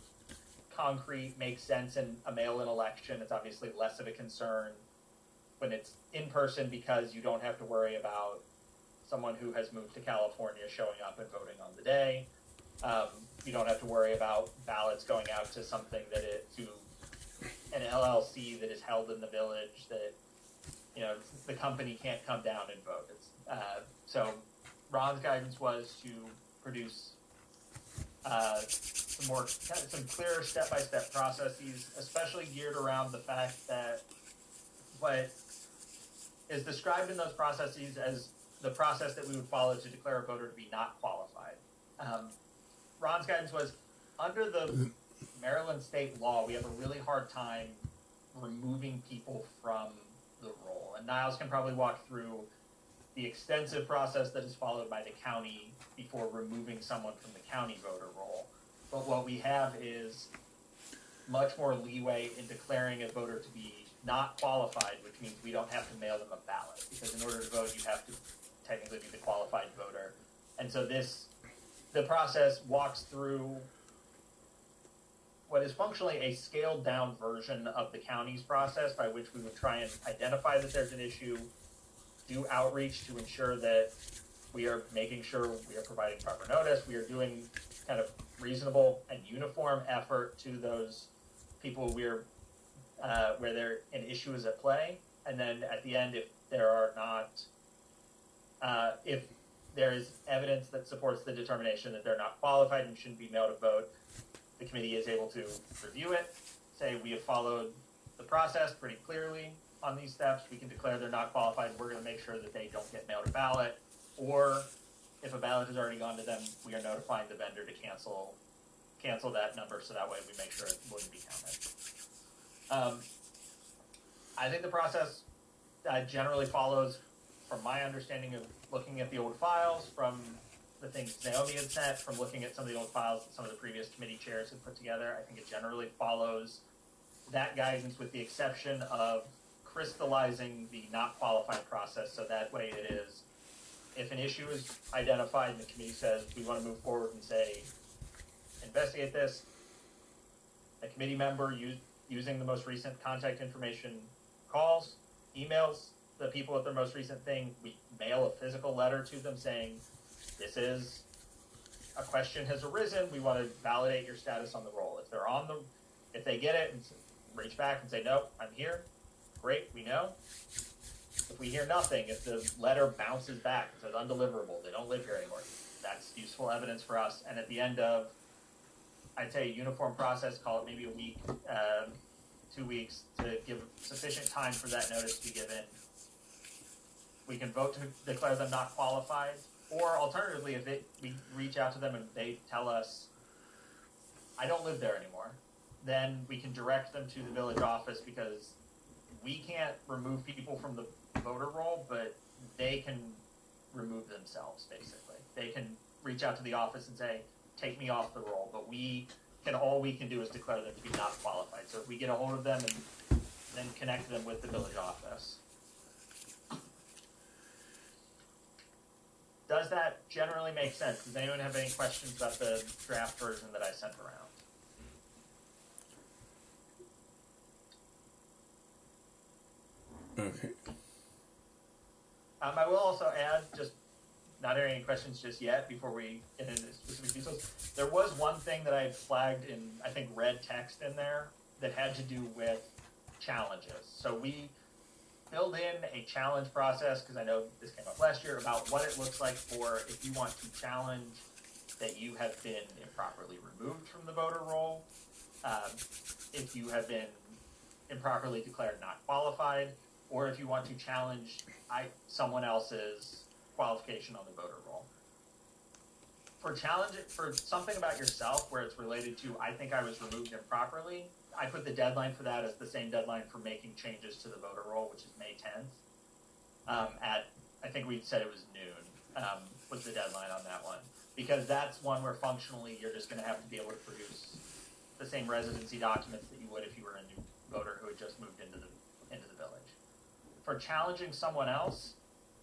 concrete, make sense in a mail-in election. It's obviously less of a concern when it's in person because you don't have to worry about someone who has moved to California showing up and voting on the day. You don't have to worry about ballots going out to something to an LLC that is held in the village that, you know, the company can't come down and vote. So Ron's guidance was to produce some clearer step-by-step processes, especially geared around the fact that what is described in those processes as the process that we would follow to declare a voter to be not qualified. Ron's guidance was, under the Maryland state law, we have a really hard time removing people from the roll. And Niles can probably walk through the extensive process that is followed by the county before removing someone from the county voter roll. But what we have is much more leeway in declaring a voter to be not qualified, which means we don't have to mail them a ballot, because in order to vote, you have to technically be the qualified voter. And so the process walks through what is functionally a scaled down version of the county's process, by which we would try and identify that there's an issue, do outreach to ensure that we are making sure we are providing proper notice, we are doing kind of reasonable and uniform effort to those people where an issue is at play. And then at the end, if there is evidence that supports the determination that they're not qualified and shouldn't be mailed a vote, the committee is able to review it, say we have followed the process pretty clearly on these steps, we can declare they're not qualified, we're going to make sure that they don't get mailed a ballot, or if a ballot has already gone to them, we are notifying the vendor to cancel that number, so that way we make sure it wouldn't be counted. I think the process generally follows, from my understanding of looking at the old files, from the things Naomi had sent, from looking at some of the old files that some of the previous committee chairs had put together, I think it generally follows that guidance, with the exception of crystallizing the not qualified process. So that way it is, if an issue is identified and the committee says we want to move forward and say, investigate this, a committee member using the most recent contact information calls, emails the people with their most recent thing, we mail a physical letter to them saying, this is a question has arisen, we want to validate your status on the roll. If they get it and reach back and say, nope, I'm here, great, we know. If we hear nothing, if the letter bounces back, it says undeliverable, they don't live here anymore, that's useful evidence for us. And at the end of, I'd say, a uniform process, call it maybe a week, 2 weeks, to give sufficient time for that notice to be given, we can vote to declare them not qualified. Or alternatively, if we reach out to them and they tell us, I don't live there anymore, then we can direct them to the village office, because we can't remove people from the voter roll, but they can remove themselves, basically. They can reach out to the office and say, take me off the roll, but all we can do is declare them to be not qualified. So if we get a hold of them and then connect them with the village office. Does that generally make sense? Does anyone have any questions about the draft version that I sent around? Okay. I will also add, just not hearing any questions just yet before we get into specific details. There was one thing that I flagged in, I think, red text in there that had to do with challenges. So we build in a challenge process, because I know this came up last year, about what it looks like for if you want to challenge that you have been improperly removed from the voter roll, if you have been improperly declared not qualified, or if you want to challenge someone else's qualification on the voter roll. For something about yourself where it's related to, I think I was removed improperly, I put the deadline for that as the same deadline for making changes to the voter roll, which is May 10th. I think we said it was noon, was the deadline on that one. Because that's one where functionally you're just going to have to be able to produce the same residency documents that you would if you were a new voter who had just moved into the village. For challenging someone else,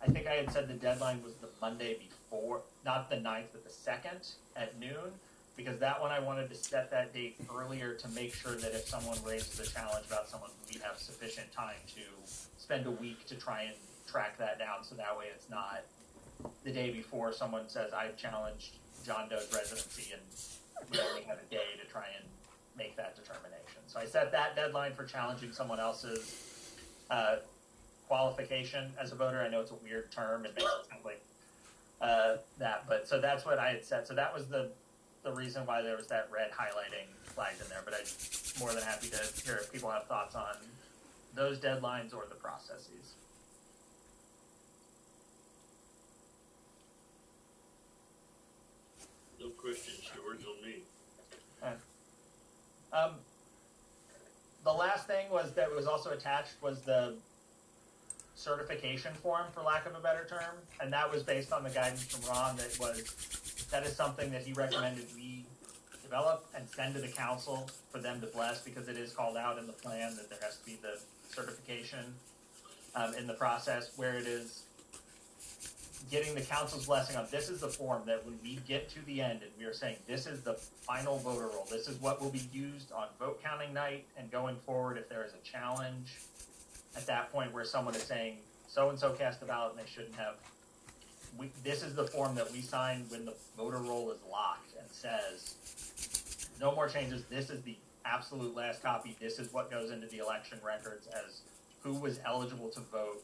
I think I had said the deadline was the Monday before, not the 9th, but the 2nd at noon, because that one I wanted to set that date earlier to make sure that if someone raises a challenge about someone, we have sufficient time to spend a week to try and track that down, so that way it's not the day before someone says, I've challenged John Doe's residency, and we only have a day to try and make that determination. So I set that deadline for challenging someone else's qualification as a voter. I know it's a weird term, it makes it sound like that, but so that's what I had set. So that was the reason why there was that red highlighting flagged in there, but I'm more than happy to hear if people have thoughts on those deadlines or the processes. No questions, George, on me. The last thing that was also attached was the certification form, for lack of a better term, and that was based on the guidance from Ron that is something that he recommended we develop and send to the council for them to bless, because it is called out in the plan that there has to be the certification in the process, where it is getting the council's blessing on this is the form that when we get to the end and we are saying this is the final voter roll, this is what will be used on vote counting night and going forward if there is a challenge at that point where someone is saying so-and-so cast a ballot and they shouldn't have. This is the form that we sign when the voter roll is locked and says no more changes. This is the absolute last copy. This is what goes into the election records as who was eligible to vote.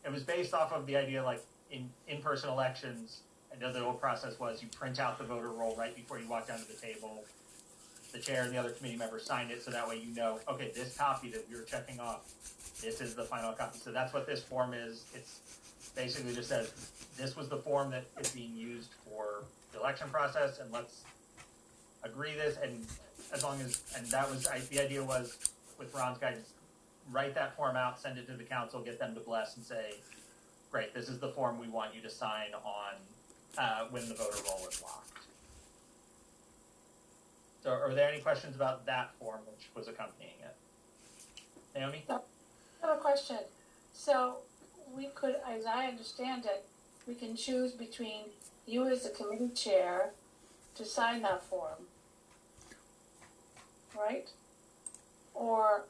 It was based off of the idea, like in-person elections, I know the old process was you print out the voter roll right before you walk down to the table. The chair and the other committee members signed it, so that way you know, okay, this copy that we were checking off, this is the final copy. So that's what this form is. It's basically just says, this was the form that is being used for the election process, and let's agree this, and as long as, and that was, the idea was, with Ron's guidance, write that form out, send it to the council, get them to bless and say, great, this is the form we want you to sign on when the voter roll is locked. So are there any questions about that form which was accompanying it? Naomi? I have a question. So we could, as I understand it, we can choose between you as the committee chair to sign that form, right? Or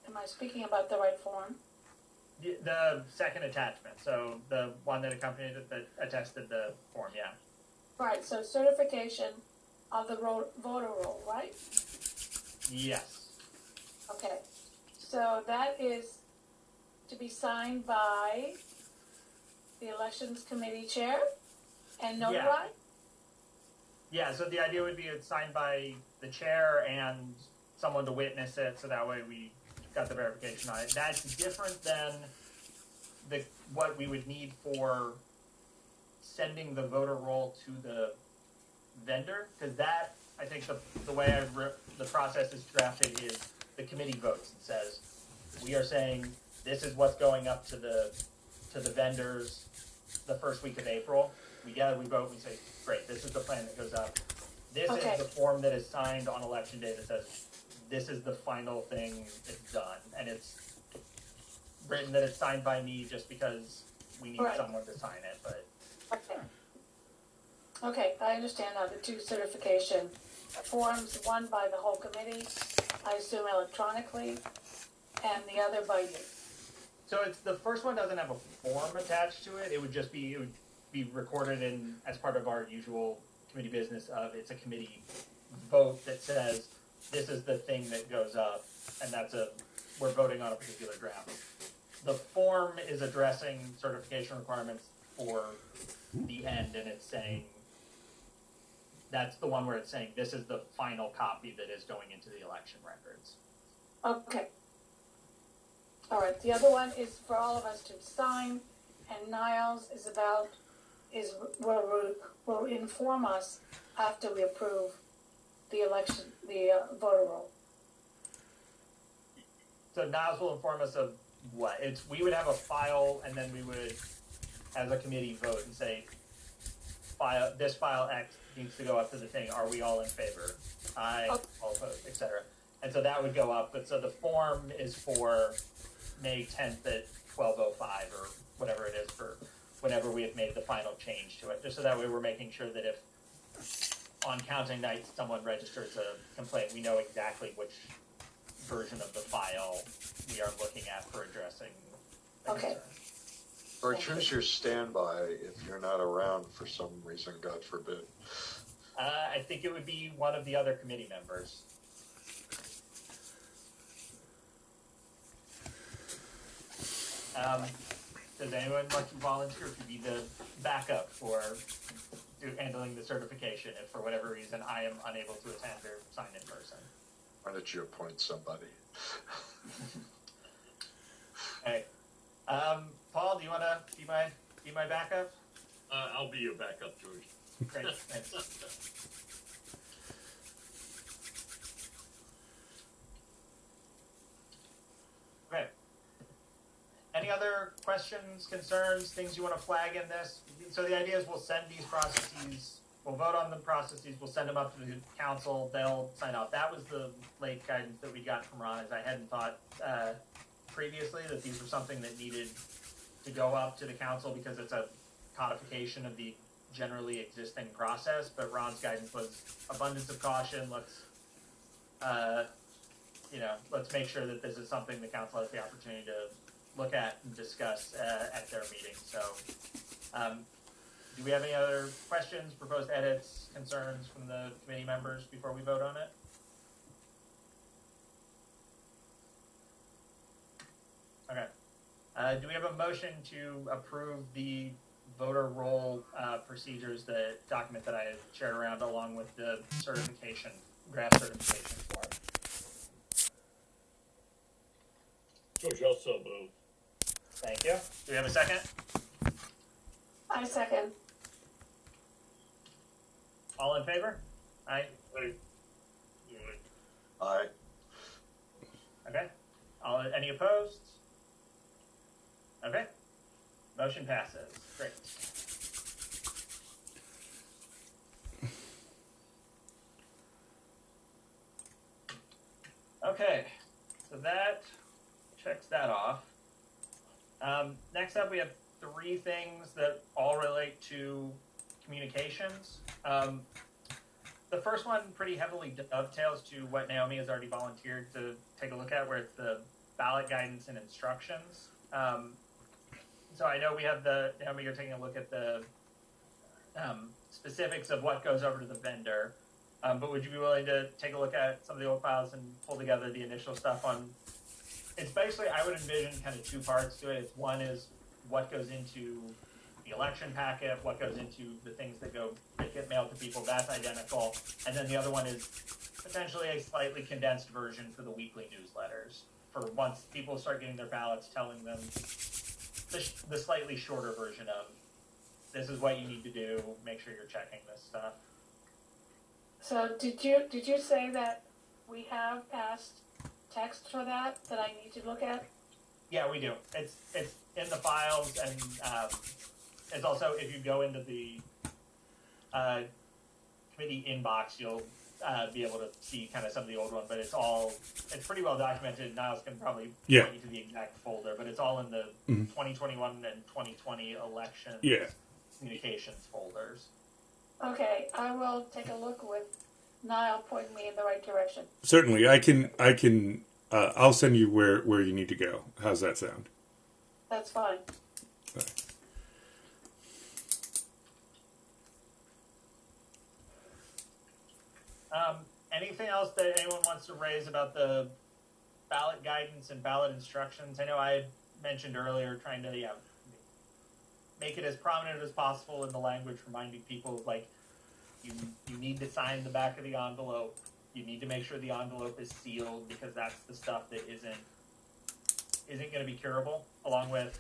am I speaking about the right form? The second attachment, so the one that accompanied it, that attested the form, yeah. Right, so certification of the voter roll, right? Yes. Okay, so that is to be signed by the elections committee chair and notarized? Yeah, so the idea would be it's signed by the chair and someone to witness it, so that way we got the verification on it. That's different than what we would need for sending the voter roll to the vendor, because that, I think the way the process is drafted is the committee votes and says, we are saying this is what's going up to the vendors the first week of April. We vote, we say, great, this is the plan that goes up. This Okay. is the form that is signed on election day that says, this is the final thing, it's done. And it's written that it's signed by me just because we need Right. someone to sign it, but. Okay. Okay, I understand now the two certification forms, one by the whole committee, I assume electronically, and the other by you. So it's, the first one doesn't have a form attached to it, it would be recorded as part of our usual committee business of, it's a committee vote that says, this is the thing that goes up, and we're voting on a particular draft. The form is addressing certification requirements for the end, and it's saying, that's the one where it's saying, this is the final copy that is going into the election records. Okay. All right, the other one is for all of us to sign, and Niles will inform us after we approve the election, the voter roll. So Niles will inform us of what? We would have a file, and then we would, as a committee, vote and say, this file X needs to go up to the thing. Are we all in favor? Aye, all opposed, etc. And so that would go up. But so the form is for May 10th at 12:05 or whatever it is for whenever we have made the final change to it. Just so that way we're making sure that if on counting night someone registers a complaint, we know exactly which version of the file we are looking at for addressing the Okay. concern. Or choose your standby if you're not around for some reason, God forbid. I think it would be one of the other committee members. Does anyone like to volunteer to be the backup for handling the certification if for whatever reason I am unable to attend or sign in person? Why don't you appoint somebody? Okay. Paul, do you want to be my backup? I'll be your backup, George. Great, thanks. Okay. Any other questions, concerns, things you want to flag in this? So the idea is we'll send these processes, we'll vote on the processes, we'll send them up to the council, they'll sign off. That was the late guidance that we got from Ron, as I hadn't thought previously that these were something that needed to go up to the council because it's a codification of the generally existing process, but Ron's guidance was abundance of caution. Let's make sure that this is something the council has the opportunity to look at and discuss at their meeting. So, do we have any other questions, proposed edits, concerns from the committee members before we vote on it? Okay. Do we have a motion to approve the voter roll procedures, the document that I had shared around along with the certification, draft certification form? George, also move. Thank you. Do we have a second? I second. All in favor? Aye. Aye. Aye. Okay. Any opposed? Okay. Motion passes. Great. Okay. So that checks that off. Next up, we have three things that all relate to communications. The first one pretty heavily dovetails to what Naomi has already volunteered to take a look at, where it's the ballot guidance and instructions. So I know we have Naomi, you're taking a look at the specifics of what goes over to the vendor. But would you be willing to take a look at some of the old files and pull together the initial stuff on? It's basically, I would envision kind of two parts to it. One is what goes into the election packet, what goes into the things that get mailed to people. That's identical. And then the other one is potentially a slightly condensed version for the weekly newsletters. For once people start getting their ballots, telling them the slightly shorter version of this is what you need to do. Make sure you're checking this stuff. So did you say that we have passed text for that I need to look at? Yeah, we do. It's in the files, and it's also, if you go into the committee inbox, you'll be able to see kind of some of the old ones, but it's pretty well documented. Niles can probably point you to the exact folder, but it's all in the 2021 and 2020 election communications folders. Okay, I will take a look with Niall pointing me in the right direction. Certainly, I'll send you where you need to go. How's that sound? That's fine. Okay. Anything else that anyone wants to raise about the ballot guidance and ballot instructions? I know I had mentioned earlier trying to make it as prominent as possible in the language, reminding people you need to sign the back of the envelope. You need to make sure the envelope is sealed because that's the stuff that isn't going to be curable. Along with,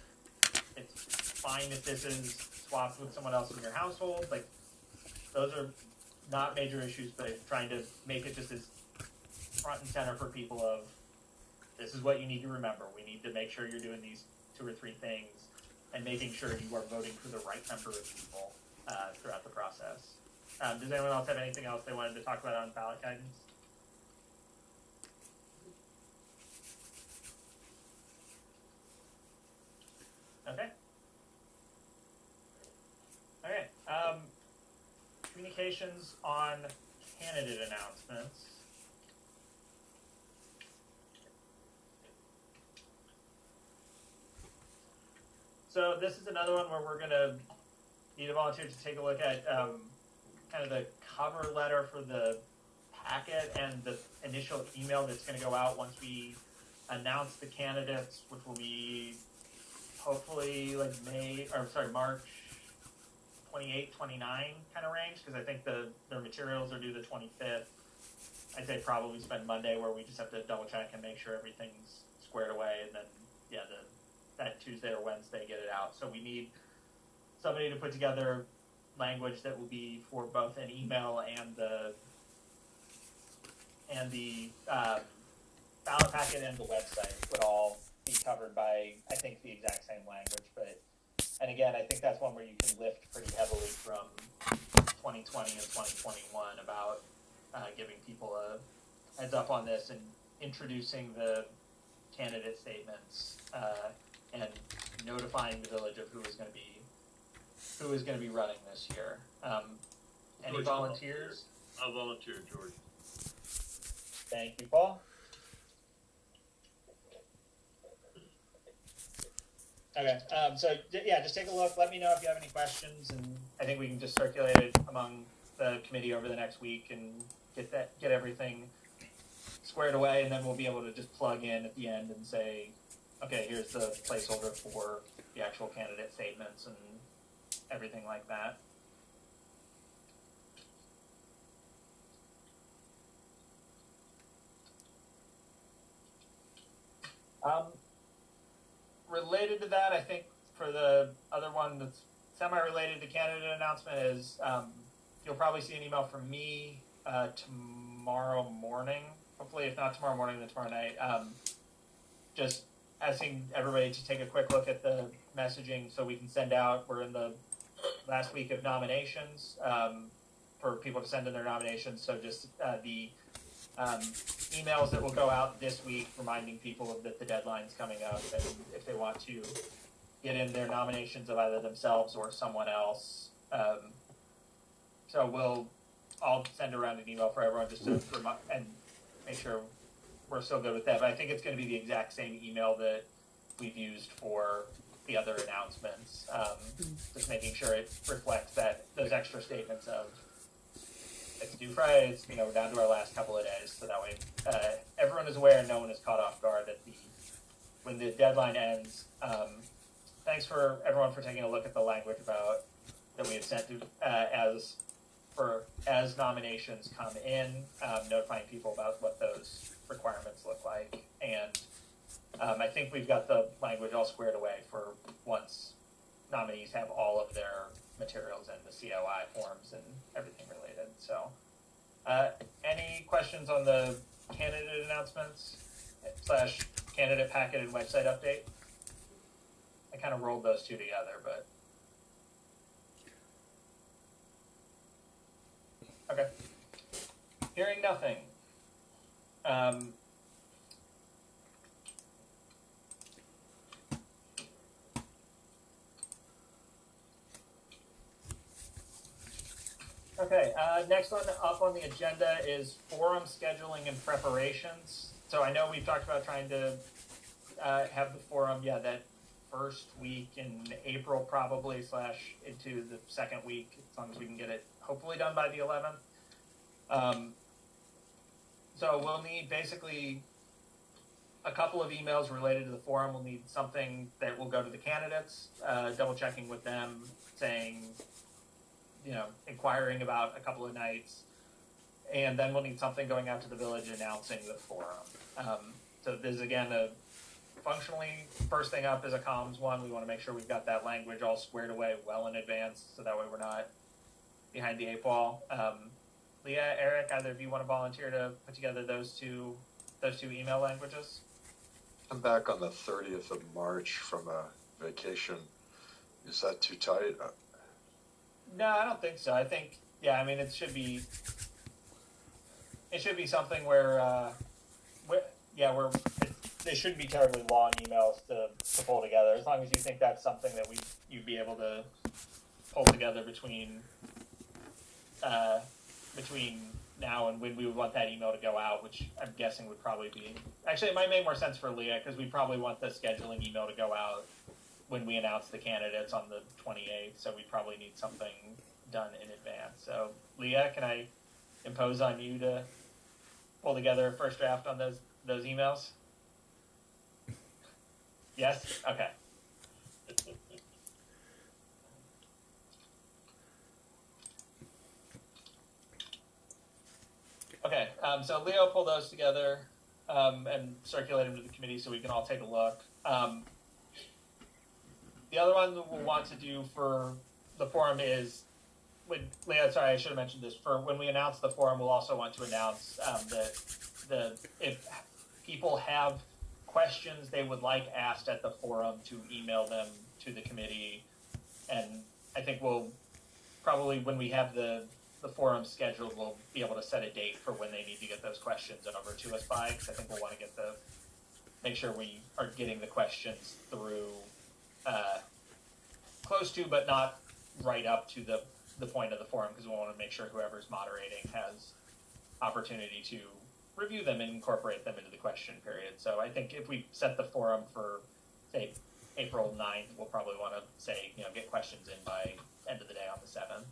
it's fine if this is swapped with someone else in your household. Those are not major issues, but trying to make it just as front and center for people of this is what you need to remember. We need to make sure you're doing these 2 or 3 things and making sure you are voting for the right number of people. throughout the process. Does anyone else have anything else they wanted to talk about on ballot guidance? Okay. Okay. Communications on candidate announcements. So this is another one where we're going to need a volunteer to take a look at kind of the cover letter for the packet and the initial email that's going to go out once we announce the candidates, which will be hopefully like March 28, 29 kind of range, because I think their materials are due the 25th. I'd say probably spend Monday where we just have to double check and make sure everything's squared away, and then that Tuesday or Wednesday get it out. So we need somebody to put together language that will be for both an email and the ballot packet and the website would all be covered by, I think, the exact same language. And again, I think that's one where you can lift pretty heavily from 2020 and 2021 about giving people a heads up on this and introducing the candidate statements and notifying the village of who is going to be running this year. Any George, volunteers? I'll volunteer, George. Thank you, Paul. Okay, so yeah, just take a look. Let me know if you have any questions, and I think we can just circulate it among the committee over the next week and get everything squared away, and then we'll be able to just plug in at the end and say, okay, here's the placeholder for the actual candidate statements and everything like that. Related to that, I think for the other one that's semi-related to candidate announcement is you'll probably see an email from me tomorrow morning. Hopefully, if not tomorrow morning, then tomorrow night. Just asking everybody to take a quick look at the messaging so we can send out. We're in the last week of nominations for people to send in their nominations. So just the emails that will go out this week reminding people that the deadline's coming up and if they want to get in their nominations of either themselves or someone else. So I'll send around an email for everyone just to remind and make sure we're still good with that. But I think it's going to be the exact same email that we've used for the other announcements. Just making sure it reflects those extra statements of it's due Friday, we're down to our last couple of days, so that way everyone is aware and no one is caught off guard when the deadline ends. Thanks for everyone for taking a look at the language that we have sent to as nominations come in, notifying people about what those requirements look like, and I think we've got the language all squared away for once nominees have all of their materials and the COI forms and everything related. So, any questions on the candidate announcements / candidate packet and website update? I kind of rolled those two together, but okay. Hearing nothing. Okay, next one up on the agenda is forum scheduling and preparations. So I know we've talked about trying to have the forum, that first week in April probably / into the second week, as long as we can get it hopefully done by the 11th. So we'll need basically a couple of emails related to the forum. We'll need something that will go to the candidates, double checking with them, saying, inquiring about a couple of nights, and then we'll need something going out to the village announcing the forum. So there's again functionally first thing up is a comms one. We want to make sure we've got that language all squared away well in advance, so that way we're not behind the 8 ball. Leah, Eric, either of you want to volunteer to put together those two email languages? I'm back on the 30th of March from a vacation. Is that too tight? No, I don't think so. I think, yeah, I mean, it should be something where they shouldn't be terribly long emails to pull together. As long as you think that's something that you'd be able to pull together between now and when we would want that email to go out, which I'm guessing would probably be, actually it might make more sense for Leah, because we probably want the scheduling email to go out when we announce the candidates on the 28th, so we probably need something done in advance. So Leah, can I impose on you to pull together a first draft on those emails? Yes? Okay. Okay, so Leo pull those together and circulate them to the committee so we can all take a look. The other one that we'll want to do for the forum is, Leo, sorry, I should have mentioned this. For when we announce the forum, we'll also want to announce that if people have questions they would like asked at the forum, to email them to the committee. And I think we'll probably, when we have the forum scheduled, we'll be able to set a date for when they need to get those questions over to us by, because I think we'll want to make sure we are getting the questions through close to, but not right up to the point of the forum, because we want to make sure whoever's moderating has opportunity to review them and incorporate them into the question period. So I think if we set the forum for, say, April 9th, we'll probably want to say, get questions in by end of the day on the 7th.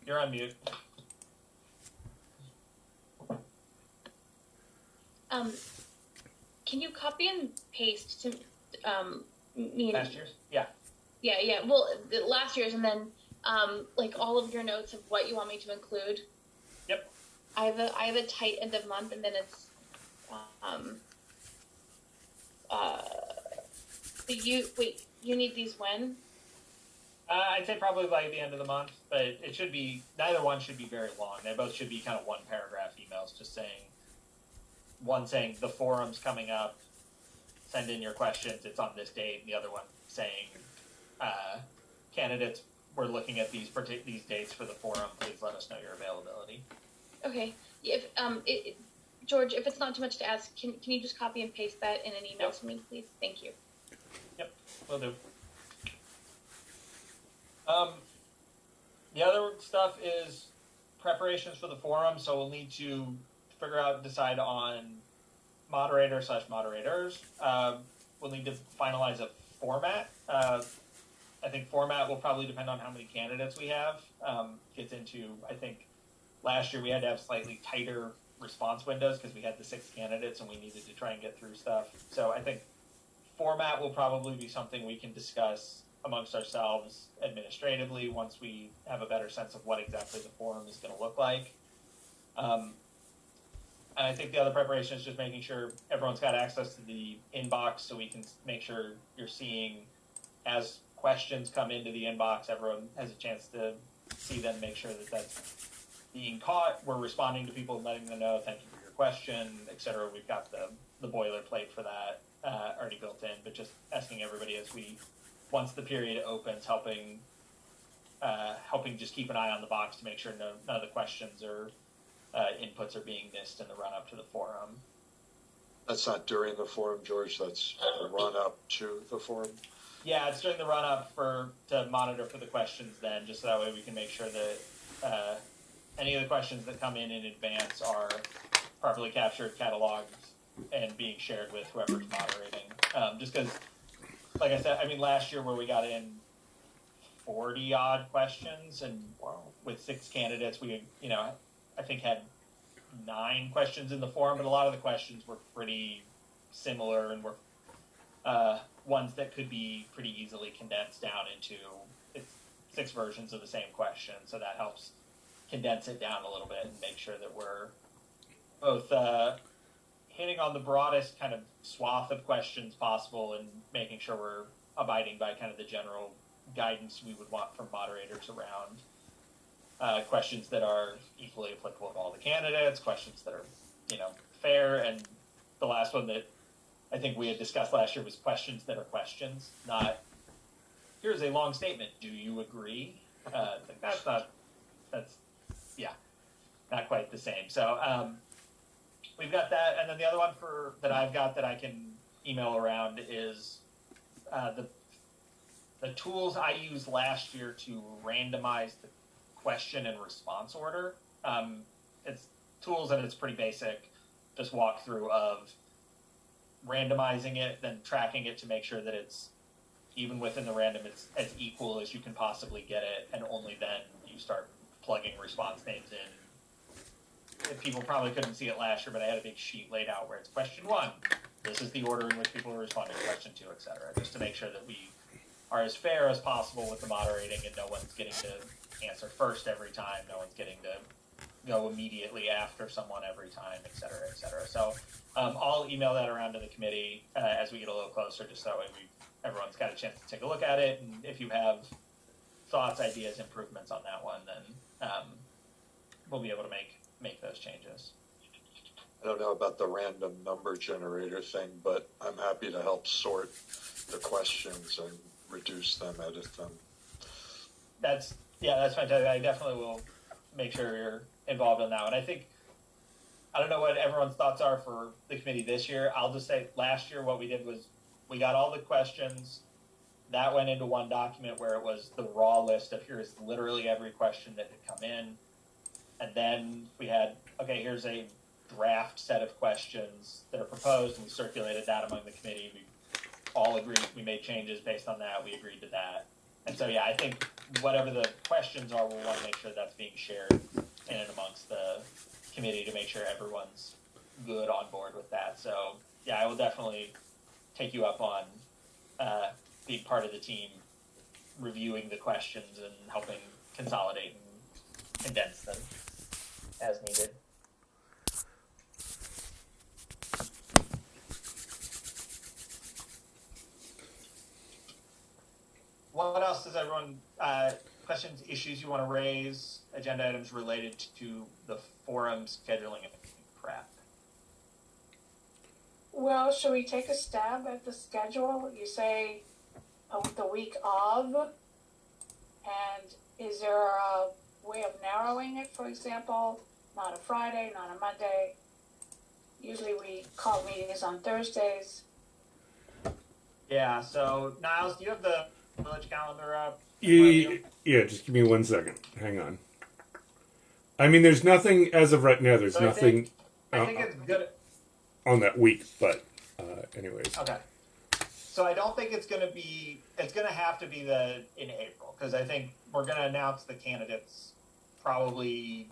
You're on mute. Can you copy and paste to me? Last year's? Yeah. Yeah. Well, the last year's, and then like all of your notes of what you want me to include. Yep. I have a tight end of month, and then it's you need these when? I'd say probably by the end of the month, but it should be, neither one should be very long. They both should be kind of one paragraph emails, just saying, one saying the forum's coming up, send in your questions, it's on this date, and the other one saying, candidates, we're looking at these dates for the forum, please let us know your availability. Okay. If George, if it's not too much to ask, can you just copy and paste that in an email to me, please? Thank you. Yep, will do. The other stuff is preparations for the forum, so we'll need to decide on moderator/moderators. We'll need to finalize a format. I think format will probably depend on how many candidates we have. Gets into, I think, last year we had to have slightly tighter response windows because we had the 6 candidates and we needed to try and get through stuff. So I think format will probably be something we can discuss amongst ourselves administratively once we have a better sense of what exactly the forum is going to look like. And I think the other preparation is just making sure everyone's got access to the inbox so we can make sure you're seeing, as questions come into the inbox, everyone has a chance to see them, make sure that that's being caught. We're responding to people, letting them know, thank you for your question, etc. We've got the boilerplate for that already built in, but just asking everybody once the period opens, helping just keep an eye on the box to make sure none of the questions or inputs are being missed in the run-up to the forum. That's not during the forum, George. That's the run-up to the forum. Yeah, it's during the run-up to monitor for the questions then, just so that way we can make sure that any of the questions that come in advance are properly captured, cataloged, and being shared with whoever's moderating. Just because, like I said, I mean, last year where we got in 40-odd questions, and with 6 candidates, we, I think had 9 questions in the forum, but a lot of the questions were pretty similar and were ones that could be pretty easily condensed down into 6 versions of the same question. So that helps condense it down a little bit and make sure that we're both hitting on the broadest kind of swath of questions possible and making sure we're abiding by kind of the general guidance we would want from moderators around questions that are equally applicable to all the candidates, questions that are, fair. And the last one that I think we had discussed last year was questions that are questions, not here's a long statement. Do you agree? That's not quite the same. So we've got that, and then the other one that I've got that I can email around is the tools I used last year to randomize the question and response order. It's tools and it's pretty basic. Just walk through of randomizing it, then tracking it to make sure that it's even within the random, it's as equal as you can possibly get it, and only then you start plugging response names in. People probably couldn't see it last year, but I had a big sheet laid out where it's question 1. This is the order in which people are responding. Question 2, etc. Just to make sure that we are as fair as possible with the moderating, and no one's getting to answer first every time. No one's getting to go immediately after someone every time, et cetera, et cetera. So I'll email that around to the committee as we get a little closer, just that way everyone's got a chance to take a look at it. And if you have thoughts, ideas, improvements on that one, then we'll be able to make those changes. I don't know about the random number generator thing, but I'm happy to help sort the questions and reduce them, edit them. That's fantastic. I definitely will make sure you're involved in that one. I don't know what everyone's thoughts are for the committee this year. I'll just say last year what we did was we got all the questions. That went into one document where it was the raw list of here's literally every question that had come in. And then we had, okay, here's a draft set of questions that are proposed, and we circulated that among the committee. We all agreed. We made changes based on that. We agreed to that. And so, I think whatever the questions are, we'll want to make sure that's being shared in and amongst the committee to make sure everyone's good on board with that. So, I will definitely take you up on being part of the team, reviewing the questions and helping consolidate and condense them as needed. What else does everyone, questions, issues you want to raise, agenda items related to the forum scheduling and prep? Well, should we take a stab at the schedule? You say the week of, and is there a way of narrowing it, for example? Not a Friday, not a Monday. Usually we call meetings on Thursdays. Yeah, so Niles, do you have the village calendar up? Yeah, just give me 1 second. Hang on. I mean, there's nothing, as of right now, there's nothing I think it's good on that week, but anyways. Okay. So I don't think it's going to have to be in April, because I think we're going to announce the candidates probably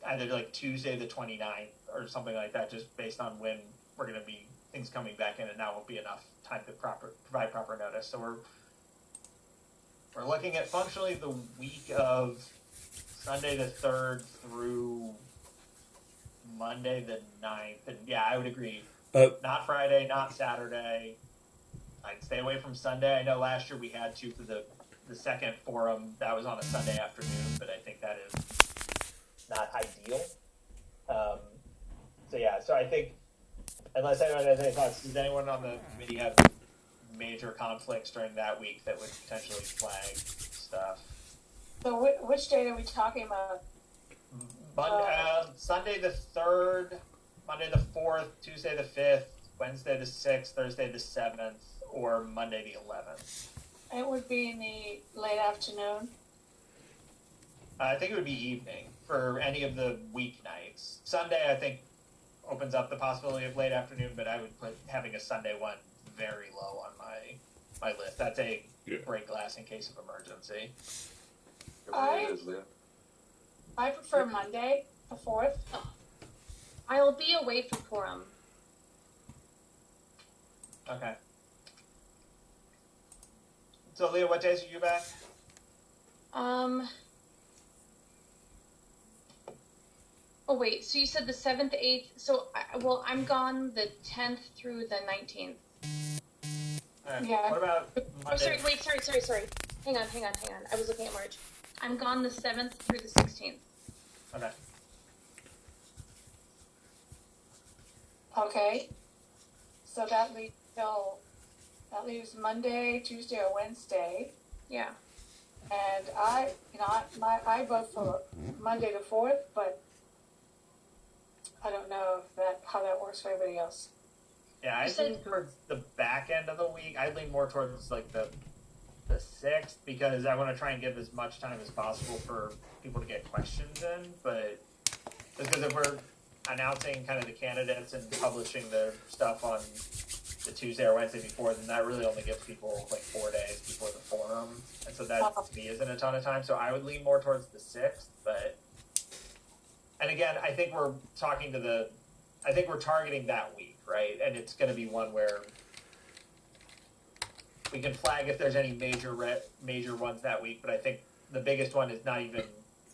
either like Tuesday the 29th or something like that, just based on when we're going to be things coming back in, and now won't be enough time to provide proper notice. So we're looking at functionally the week of Sunday the 3rd through Monday the 9th. And I would agree. Not Friday, not Saturday. I'd stay away from Sunday. I know last year we had to for the second forum. That was on a Sunday afternoon, but I think that is not ideal. So I think, unless anyone has any thoughts, does anyone on the committee have major conflicts during that week that would potentially flag stuff? So which date are we talking about? Sunday the 3rd, Monday the 4th, Tuesday the 5th, Wednesday the 6th, Thursday the 7th, or Monday the 11th. It would be in the late afternoon. I think it would be evening for any of the weeknights. Sunday, I think, opens up the possibility of late afternoon, but I would put having a Sunday one very low on my list. That's a break glass in case of emergency. I prefer Monday, the 4th. I'll be away from forum. Okay. So, Leah, what days are you back? Oh wait, so you said the 7th, 8th. So, I'm gone the 10th through the 19th. Right. Yeah. What about Monday? Sorry. Hang on. I was looking at March. I'm gone the 7th through the 16th. Okay. Okay. So that leaves Monday, Tuesday, or Wednesday. Yeah. And I vote for Monday the 4th, but I don't know how that works for everybody else. Yeah, I lean towards the back end of the week. I lean more towards like the 6th because I want to try and give as much time as possible for people to get questions in. But because if we're announcing kind of the candidates and publishing the stuff on the Tuesday or Wednesday before, then that really only gives people like 4 days before the forum, and so that to me isn't a ton of time. So I would lean more towards the 6th, but and again, I think we're targeting that week, right? And it's going to be one where we can flag if there's any major ones that week. But I think the biggest one is not even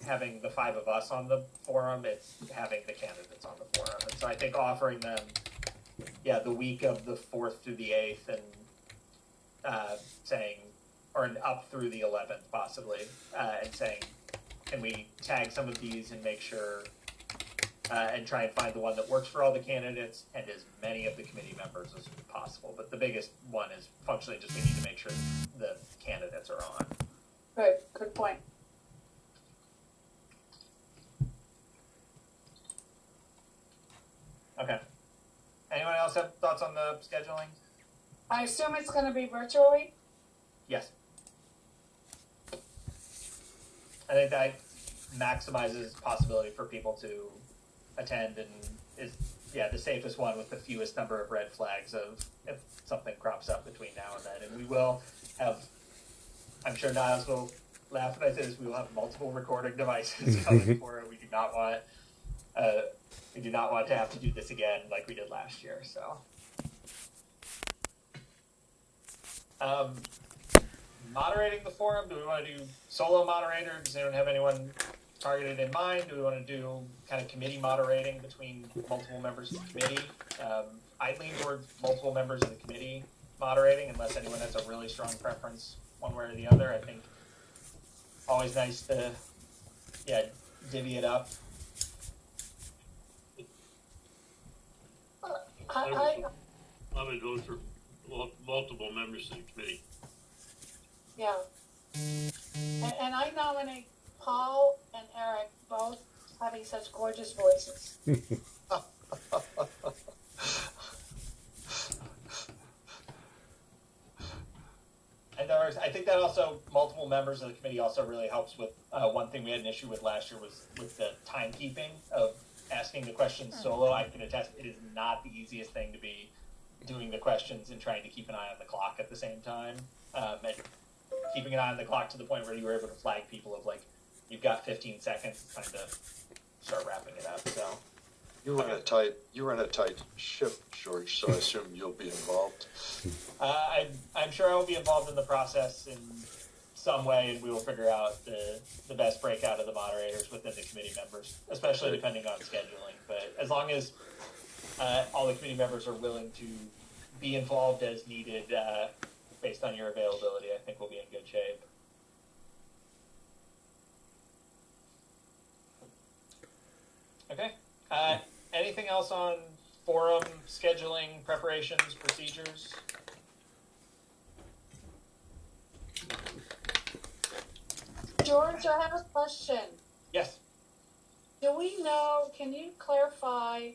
having the 5 of us on the forum; it's having the candidates on the forum. And so I think offering them, the week of the 4th through the 8th, and saying, or up through the 11th possibly, and saying, can we tag some of these and make sure, and try and find the one that works for all the candidates and as many of the committee members as possible. But the biggest one is functionally just we need to make sure the candidates are on. Good point. Okay. Anyone else have thoughts on the scheduling? I assume it's going to be virtually? Yes. I think that maximizes possibility for people to attend and is the safest one with the fewest number of red flags of if something crops up between now and then. And we will have, I'm sure Niles will laugh when I say this, we will have multiple recording devices coming for it. We do not want to have to do this again like we did last year. So moderating the forum, do we want to do solo moderator? Does anyone have anyone targeted in mind? Do we want to do kind of committee moderating between multiple members of the committee? I lean towards multiple members of the committee moderating unless anyone has a really strong preference one way or the other. I think always nice to divvy it up. I would vote for multiple members of the committee. Yeah. And I nominate Paul and Eric, both having such gorgeous voices. And I think that also multiple members of the committee also really helps with one thing we had an issue with last year was with the timekeeping of asking the questions solo. I can attest it is not the easiest thing to be doing the questions and trying to keep an eye on the clock at the same time. And keeping an eye on the clock to the point where you were able to flag people of like, you've got 15 seconds, it's time to start wrapping it up. So You run a tight ship, George, so I assume you'll be involved. I'm sure I will be involved in the process in some way, and we will figure out the best breakout of the moderators within the committee members, especially depending on scheduling. But as long as all the committee members are willing to be involved as needed based on your availability, I think we'll be in good shape. Okay. Anything else on forum scheduling, preparations, procedures? George, I have a question. Yes. Do we know, can you clarify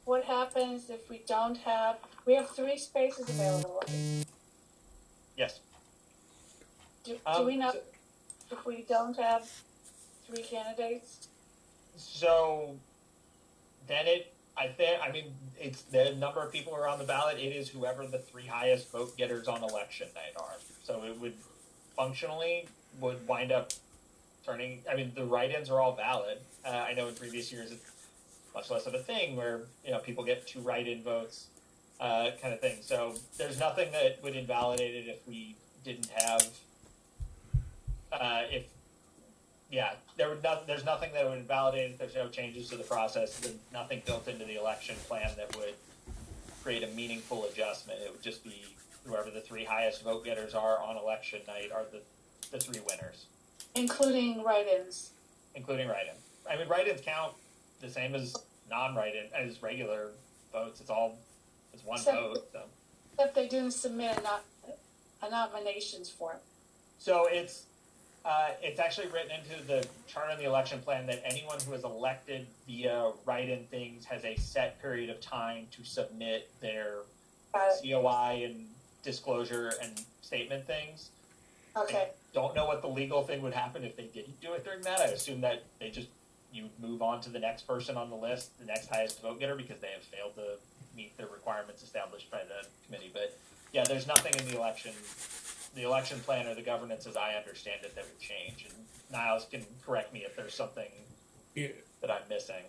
what happens if we have 3 spaces available? Yes. Do we know if we don't have 3 candidates? So then it's the number of people who are on the ballot. It is whoever the 3 highest vote getters on election night are. So it would functionally wind up turning. I mean, the write-ins are all valid. I know in previous years it's much less of a thing where people get 2 write-in votes, kind of thing. So there's nothing that would invalidate it if we didn't have. There's nothing that would invalidate it. There's no changes to the process. There's nothing built into the election plan that would create a meaningful adjustment. It would just be whoever the 3 highest vote getters are on election night are the 3 winners. Including write-ins. Including write-ins. I mean, write-ins count the same as non-write-in, as regular votes. It's one vote. So. Except they didn't submit a nominations form. So it's actually written into the charter and the election plan that anyone who is elected via write-in things has a set period of time to submit their COI and disclosure and statement things. Okay. I don't know what the legal thing would happen if they didn't do it during that. I assume that you move on to the next person on the list, the next highest vote getter, because they have failed to meet the requirements established by the committee. But yeah, there's nothing in the election plan or the governance as I understand it that would change. And Niles can correct me if there's something that I'm missing.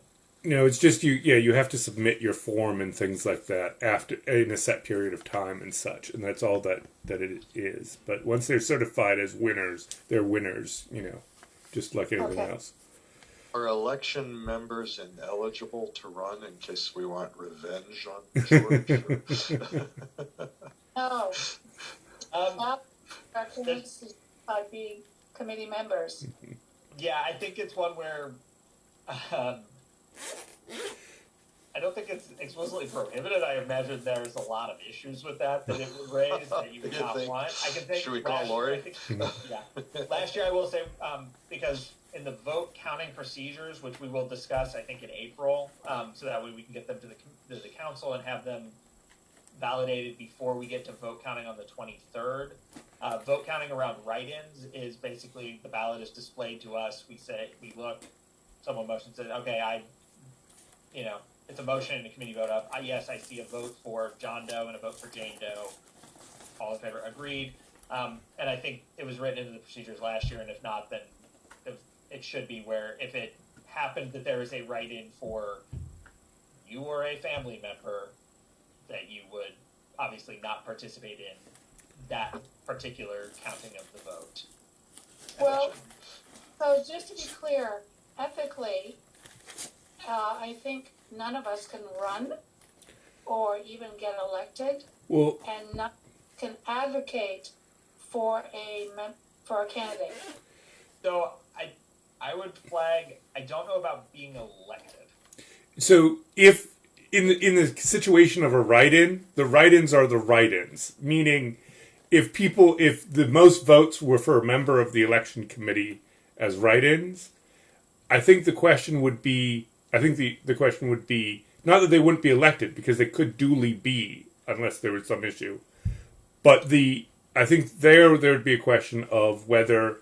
No, it's just you have to submit your form and things like that after in a set period of time and such, and that's all that it is. But once they're certified as winners, they're winners, just like anything else. Are election members ineligible to run in case we want revenge on George? No. Not documents by being committee members. Yeah, I think it's one where I don't think it's explicitly prohibited. I imagine there's a lot of issues with that it would raise that you would not want. I can think. Should we call Lori? Last year, I will say, because in the vote counting procedures, which we will discuss, I think in April, so that way we can get them to the council and have them validated before we get to vote counting on the 23rd. Vote counting around write-ins is basically the ballot is displayed to us. We look, someone motions, says, okay, it's a motion and the committee vote up. Yes, I see a vote for John Doe and a vote for Jane Doe. All in favor, agreed. And I think it was written into the procedures last year, and if not, then it should be where if it happened that there is a write-in for you or a family member, that you would obviously not participate in that particular counting of the vote. Well, so just to be clear, ethically, I think none of us can run or even get elected, and none can advocate for a candidate. So I would flag. I don't know about being elected. So if in the situation of a write-in, the write-ins are the write-ins, meaning if the most votes were for a member of the election committee as write-ins, I think the question would be not that they wouldn't be elected, because they could duly be unless there was some issue, but I think there would be a question of whether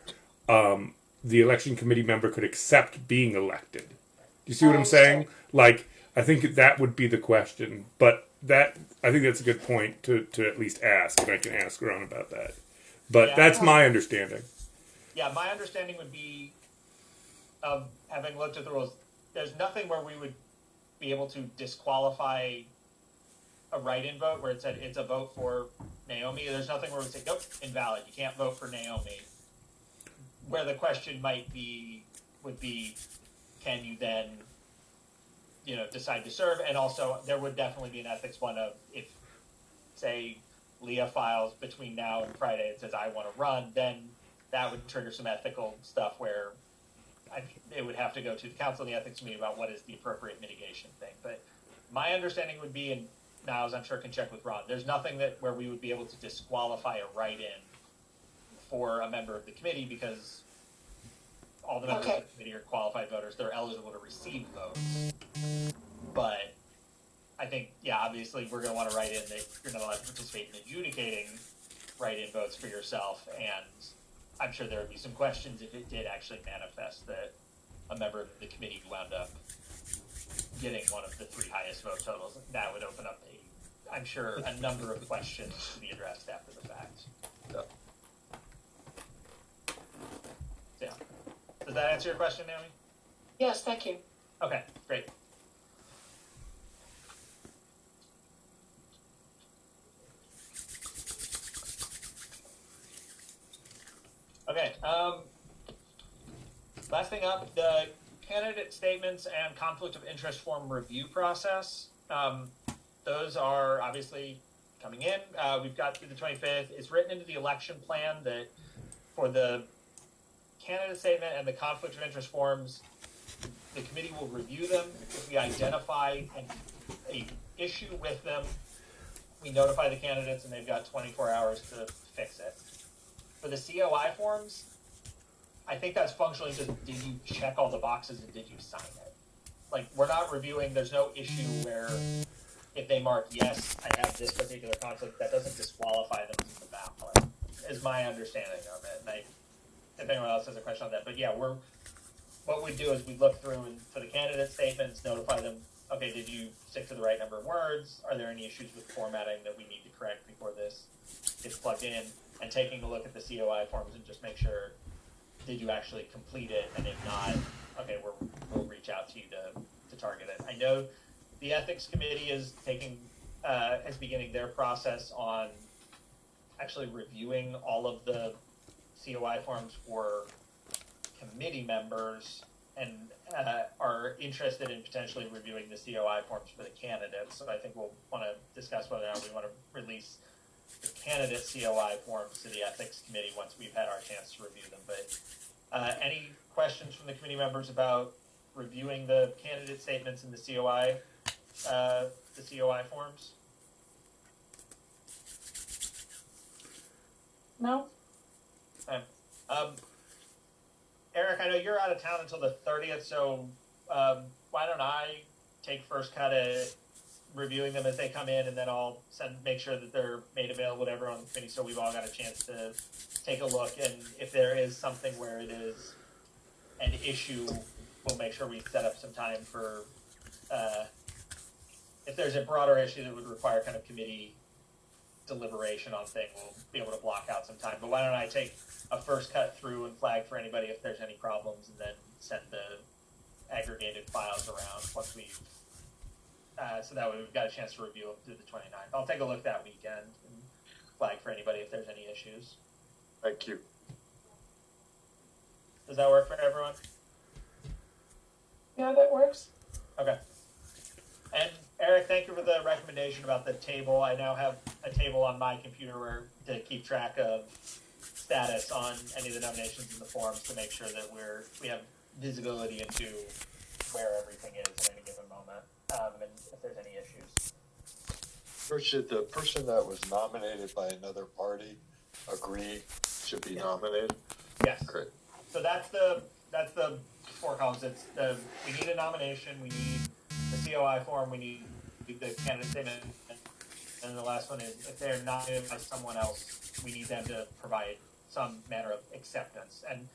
the election committee member could accept being elected. Do you see what I'm saying? Like, I think that would be the question, but I think that's a good point to at least ask, and I can ask around about that. But that's my understanding. Yeah, my understanding would be, having looked at the rules, there's nothing where we would be able to disqualify a write-in vote where it said it's a vote for Naomi. There's nothing where we would say, nope, invalid. You can't vote for Naomi. Where the question would be, can you then, decide to serve? And also, there would definitely be an ethics one of if, say, Leah files between now and Friday and says, I want to run, then that would trigger some ethical stuff where it would have to go to the council and the ethics committee about what is the appropriate mitigation thing. But my understanding would be, and now as I'm sure can check with Ron, there's nothing where we would be able to disqualify a write-in for a member of the committee because all the members of the committee are qualified voters. They're eligible to receive votes. But I think, obviously we're going to want to write in that you're not allowed to participate in adjudicating write-in votes for yourself, and I'm sure there would be some questions if it did actually manifest that a member of the committee wound up getting one of the 3 highest vote totals. That would open up I'm sure, a number of questions to be addressed after the fact. Yeah. Does that answer your question, Naomi? Yes, thank you. Okay, great. Okay, last thing up, the candidate statements and conflict of interest form review process. Those are obviously coming in. We've got through the 25th. It's written into the election plan that for the candidate statement and the conflict of interest forms, the committee will review them. If we identify an issue with them, we notify the candidates and they've got 24 hours to fix it. For the COI forms, I think that's functionally just, did you check all the boxes and did you sign it? Like, we're not reviewing, there's no issue where if they mark, yes, I have this particular conflict, that doesn't disqualify them from the ballot, is my understanding of it. And if anyone else has a question on that, but yeah, what we do is we look through and for the candidate statements, notify them, okay, did you stick to the right number of words? Are there any issues with formatting that we need to correct before this gets plugged in? And taking a look at the COI forms and just make sure, did you actually complete it? And if not, okay, we'll reach out to you to target it. I know the ethics committee is beginning their process on actually reviewing all of the COI forms for committee members and are interested in potentially reviewing the COI forms for the candidates. So I think we'll want to discuss whether or not we want to release the candidate COI forms to the ethics committee once we've had our chance to review them. But any questions from the committee members about reviewing the candidate statements and the COI forms? No? Okay. Eric, I know you're out of town until the 30th, so why don't I take first cut at reviewing them as they come in, and then I'll make sure that they're made available to everyone on the committee so we've all got a chance to take a look. And if there is something where it is an issue, we'll make sure we set up some time for, if there's a broader issue that would require kind of committee deliberation on thing, we'll be able to block out some time. But why don't I take a first cut through and flag for anybody if there's any problems, and then send the aggregated files around once we've so that way we've got a chance to review them through the 29th. I'll take a look that weekend and flag for anybody if there's any issues. Thank you. Does that work for everyone? Yeah, that works. Okay. And Eric, thank you for the recommendation about the table. I now have a table on my computer to keep track of status on any of the nominations in the forms to make sure that we have visibility into where everything is at any given moment, and if there's any issues. Or should the person that was nominated by another party agree to be nominated? Yes. Great. So that's the 4 columns. We need a nomination, we need the COI form, we need the candidate statement, and the last one is if they're nominated by someone else, we need them to provide some manner of acceptance. And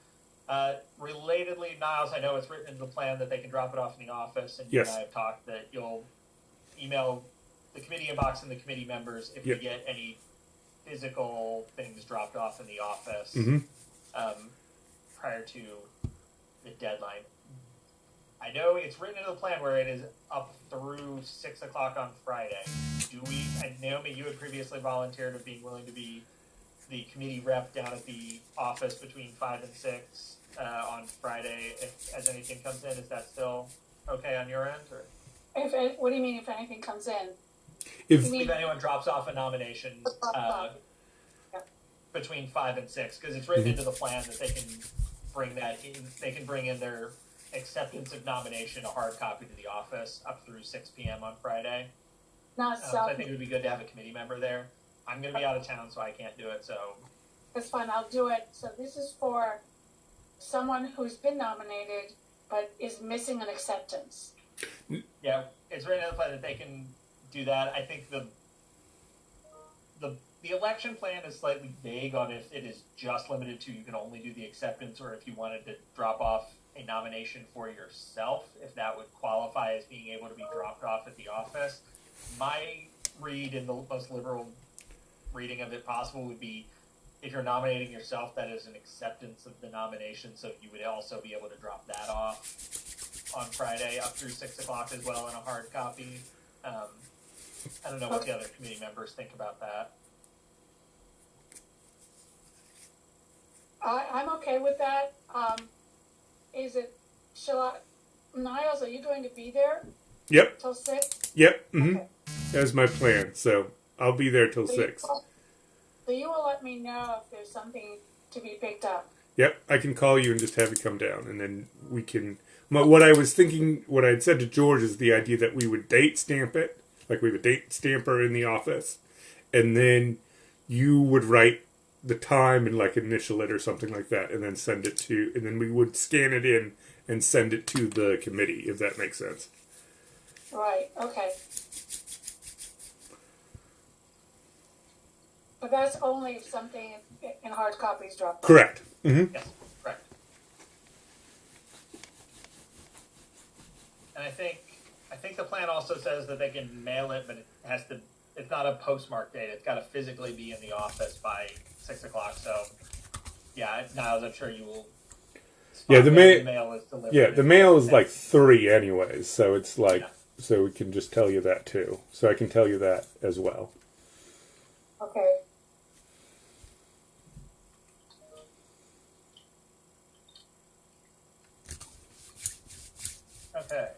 relatedly, Niles, I know it's written into the plan that they can drop it off in the office, and you and I have talked that you'll email the committee inbox and the committee members if you get any physical things dropped off in the office prior to the deadline. I know it's written into the plan where it is up through 6 o'clock on Friday. And Naomi, you had previously volunteered of being willing to be the committee rep down at the office between 5 and 6 on Friday. As anything comes in, is that still okay on your end? Or? What do you mean if anything comes in? If anyone drops off a nomination between 5 and 6, because it's written into the plan that they can bring that in. They can bring in their acceptance of nomination, a hard copy to the office up through 6 p.m. on Friday. So I think it would be good to have a committee member there. I'm going to be out of town, so I can't do it. So that's fine. I'll do it. So this is for someone who's been nominated but is missing an acceptance. Yeah, it's written in the plan that they can do that. I think the election plan is slightly vague on if it is just limited to you can only do the acceptance, or if you wanted to drop off a nomination for yourself, if that would qualify as being able to be dropped off at the office. My read, in the most liberal reading of it possible, would be if you're nominating yourself, that is an acceptance of the nomination, so you would also be able to drop that off on Friday up through 6 o'clock as well in a hard copy. I don't know what the other committee members think about that. I'm okay with that. Niles, are you going to be there? Yep. Till 6? Yep. Mm-hmm. Okay. That was my plan. So I'll be there till 6. So you will let me know if there's something to be picked up. Yep. I can call you and just have you come down, and then we can. What I was thinking, what I had said to George, is the idea that we would date stamp it, like we have a date stamper in the office, and then you would write the time and like initial it or something like that, and then send it to, and then we would scan it in and send it to the committee, if that makes sense. Right, okay. But that's only if something in hard copy is dropped. Correct. Mm-hmm. Yes, correct. And I think the plan also says that they can mail it, but it has to. It's not a postmark date. It's got to physically be in the office by 6 o'clock. So, yeah, Niles, I'm sure you will. Yeah, the mail is delivered. Yeah, the mail is like 3 anyways, so it's like, so we can just tell you that too. So I can tell you that as well. Okay. Okay.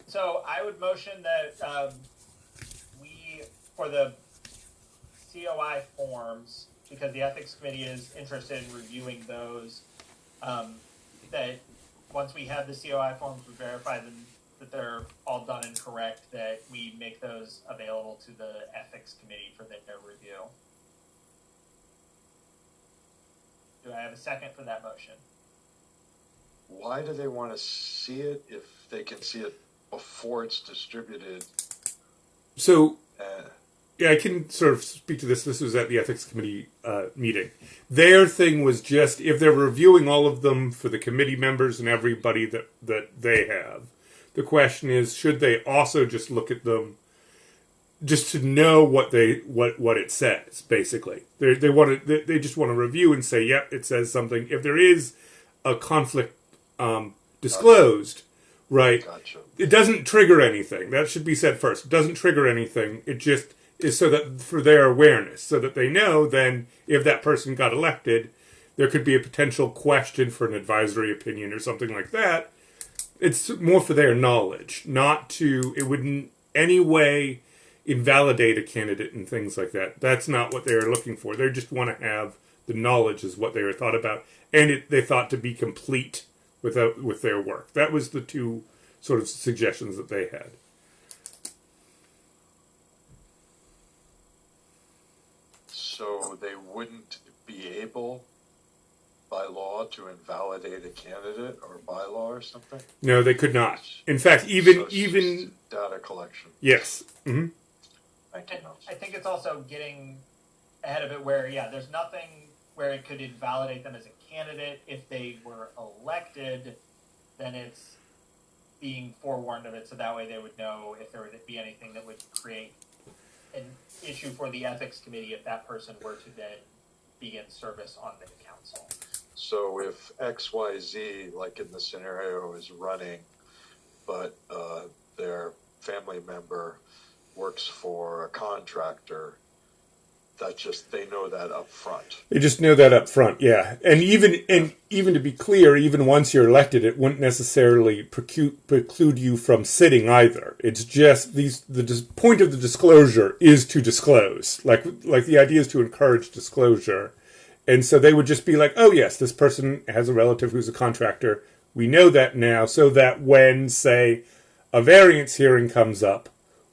So I would motion that we, for the COI forms, because the ethics committee is interested in reviewing those, that once we have the COI forms, we verify them that they're all done and correct, that we make those available to the ethics committee for their review. Do I have a second for that motion? Why do they want to see it if they can see it before it's distributed? So, yeah, I can sort of speak to this. This was at the ethics committee meeting. Their thing was just, if they're reviewing all of them for the committee members and everybody that they have, the question is, should they also just look at them just to know what it says, basically. They just want to review and say, yep, it says something. If there is a conflict disclosed, right, Gotcha. It doesn't trigger anything. That should be said first. It doesn't trigger anything. It just is so that for their awareness, so that they know then if that person got elected, there could be a potential question for an advisory opinion or something like that. It's more for their knowledge, not to, it wouldn't any way invalidate a candidate and things like that. That's not what they're looking for. They just want to have the knowledge is what they were thought about, and they thought to be complete with their work. That was the two sort of suggestions that they had. So they wouldn't be able, by law, to invalidate a candidate or bylaw or something? No, they could not. In fact, even data collection. Yes. Mm-hmm. I think it's also getting ahead of it where, yeah, there's nothing where it could invalidate them as a candidate. If they were elected, then it's being forewarned of it, so that way they would know if there would be anything that would create an issue for the ethics committee if that person were to then be in service on the council. So if XYZ, like in the scenario, is running, but their family member works for a contractor, that just, they know that up front. They just know that up front, yeah. And even to be clear, even once you're elected, it wouldn't necessarily preclude you from sitting either. It's just the point of the disclosure is to disclose. Like the idea is to encourage disclosure. And so they would just be like, oh yes, this person has a relative who's a contractor. We know that now, so that when, say, a variance hearing comes up,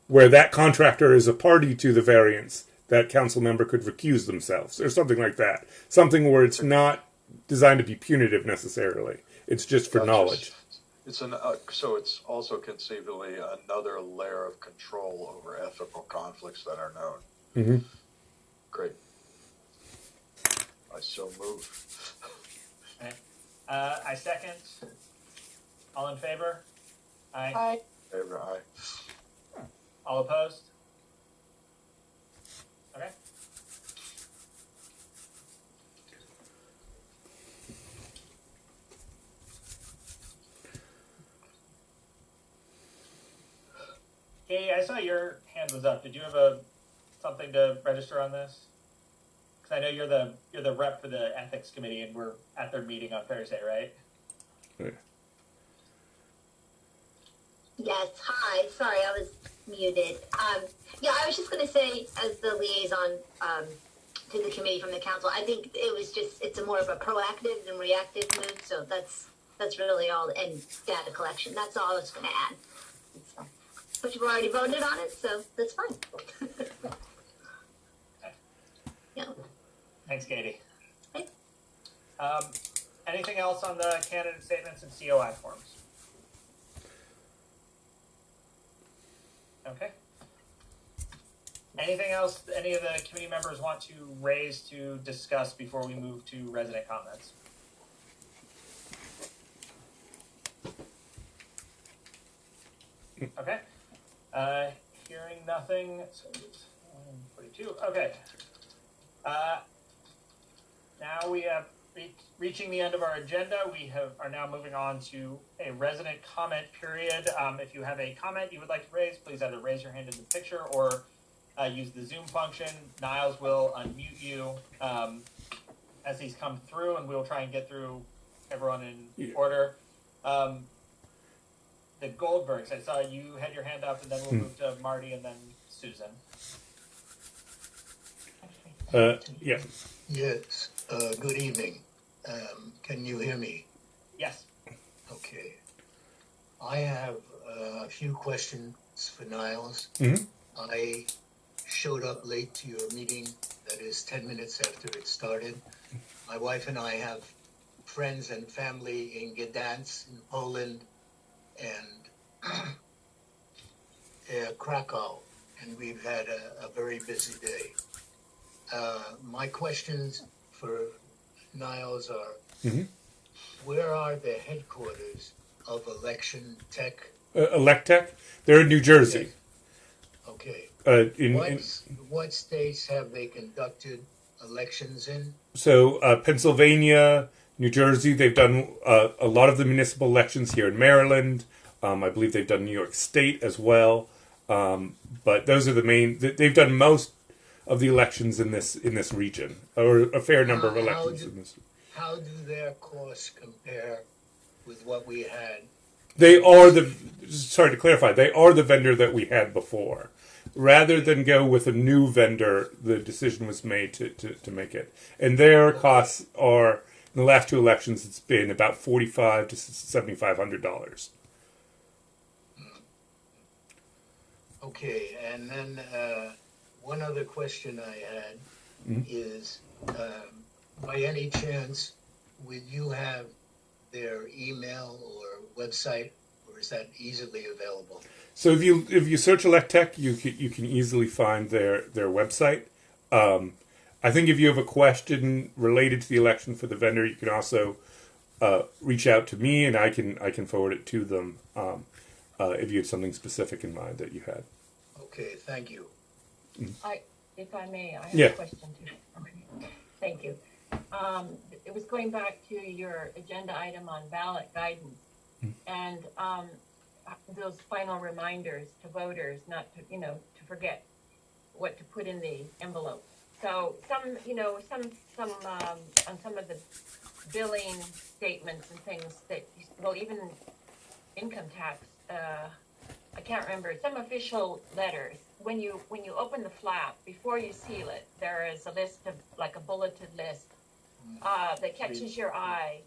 where that contractor is a party to the variance, that council member could recuse themselves, or something like that. Something where it's not designed to be punitive necessarily. It's just for knowledge. So it's also conceivably another layer of control over ethical conflicts that are known. Mm-hmm. Great. I so move. Okay. I second. All in favor? Aye. Aye. Favor, aye. All opposed? Okay. Katie, I saw your hand was up. Did you have something to register on this? Because I know you're the rep for the ethics committee, and we're at their meeting on Thursday, right? Yeah. Yes, hi. Sorry, I was muted. Yeah, I was just going to say, as the liaison to the committee from the council, I think it's a more of a proactive than reactive move. So that's really all, and data collection. That's all I was going to add. So, but you've already voted on it, so that's fine. Yeah. Thanks, Katie. Okay. Anything else on the candidate statements and COI forms? Okay. Anything else any of the committee members want to raise to discuss before we move to resident comments? Okay. Hearing nothing. So 142. Okay. Now we have reaching the end of our agenda. We are now moving on to a resident comment period. If you have a comment you would like to raise, please either raise your hand in the picture or use the Zoom function. Niles will unmute you as these come through, and we'll try and get through everyone in order. The Goldbergs, I saw you had your hand up, and then we'll move to Marty and then Susan. Yeah. Yes, good evening. Can you hear me? Yes. Okay. I have a few questions for Niles. Mm-hmm. I showed up late to your meeting, that is 10 minutes after it started. My wife and I have friends and family in Gdansk in Poland and Krakow, and we've had a very busy day. My questions for Niles are, where are the headquarters of Election Tech? Electech? They're in New Jersey. Yes. Okay. In what states have they conducted elections in? So Pennsylvania, New Jersey, they've done a lot of the municipal elections here in Maryland. I believe they've done New York State as well. But those are the main. They've done most of the elections in this region, or a fair number of elections in this. How do their costs compare with what we had? They are sorry to clarify, they are the vendor that we had before. Rather than go with a new vendor, the decision was made to make it. And their costs are, in the last two elections, it's been about $4,500 to $7,500. Okay, and then one other question I had is, by any chance, would you have their email or website, or is that easily available? So if you search Electech, you can easily find their website. I think if you have a question related to the election for the vendor, you can also reach out to me, and I can forward it to them if you had something specific in mind that you had. Okay, thank you. If I may, I have Yeah. a question too. Thank you. It was going back to your agenda item on ballot guidance and those final reminders to voters not to, to forget what to put in the envelope. So some on some of the billing statements and things that, well, even income tax, I can't remember, some official letters. When you open the flap, before you seal it, there is a list of, like a bulleted list that catches your eye,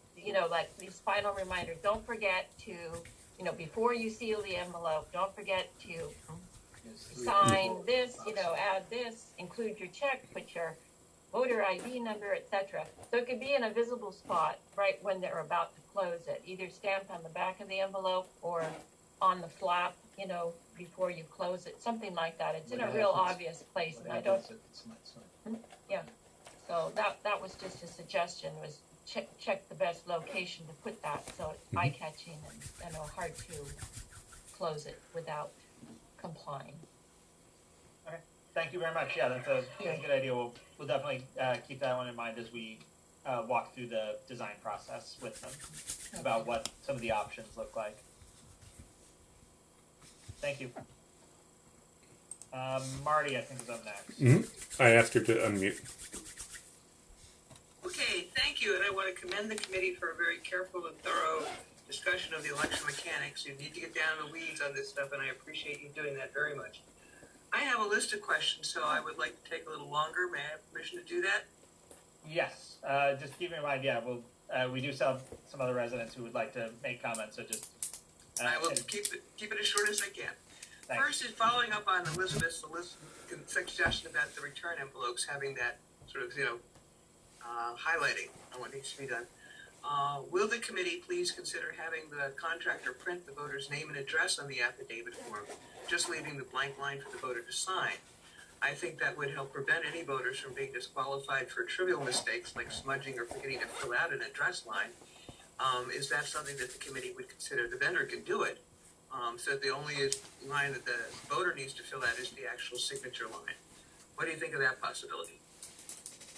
like these final reminders. Don't forget to, before you seal the envelope, don't forget to sign this, add this, include your check, put your voter ID number, etc. So it could be in a visible spot right when they're about to close it, either stamped on the back of the envelope or on the flap, before you close it, something like that. It's in a real obvious place, and I don't. Yeah. So that was just a suggestion, was check the best location to put that, so it's eye-catching and hard to close it without complying. Okay. Thank you very much. Yeah, that's a good idea. We'll definitely keep that one in mind as we walk through the design process with them about what some of the options look like. Thank you. Marty, I think, is up next. I asked her to unmute. Okay, thank you, and I want to commend the committee for a very careful and thorough discussion of the election mechanics. You need to get down in the weeds on this stuff, and I appreciate you doing that very much. I have a list of questions, so I would like to take a little longer. May I have permission to do that? Yes. Just keep in mind, we do have some other residents who would like to make comments, so just... I will keep it as short as I can. Thanks. First is following up on Elizabeth's suggestion about the return envelopes having that sort of, highlighting on what needs to be done. Will the committee please consider having the contractor print the voter's name and address on the affidavit form, just leaving the blank line for the voter to sign? I think that would help prevent any voters from being disqualified for trivial mistakes like smudging or forgetting to fill out an address line. Is that something that the committee would consider? The vendor can do it. So the only line that the voter needs to fill out is the actual signature line. What do you think of that possibility?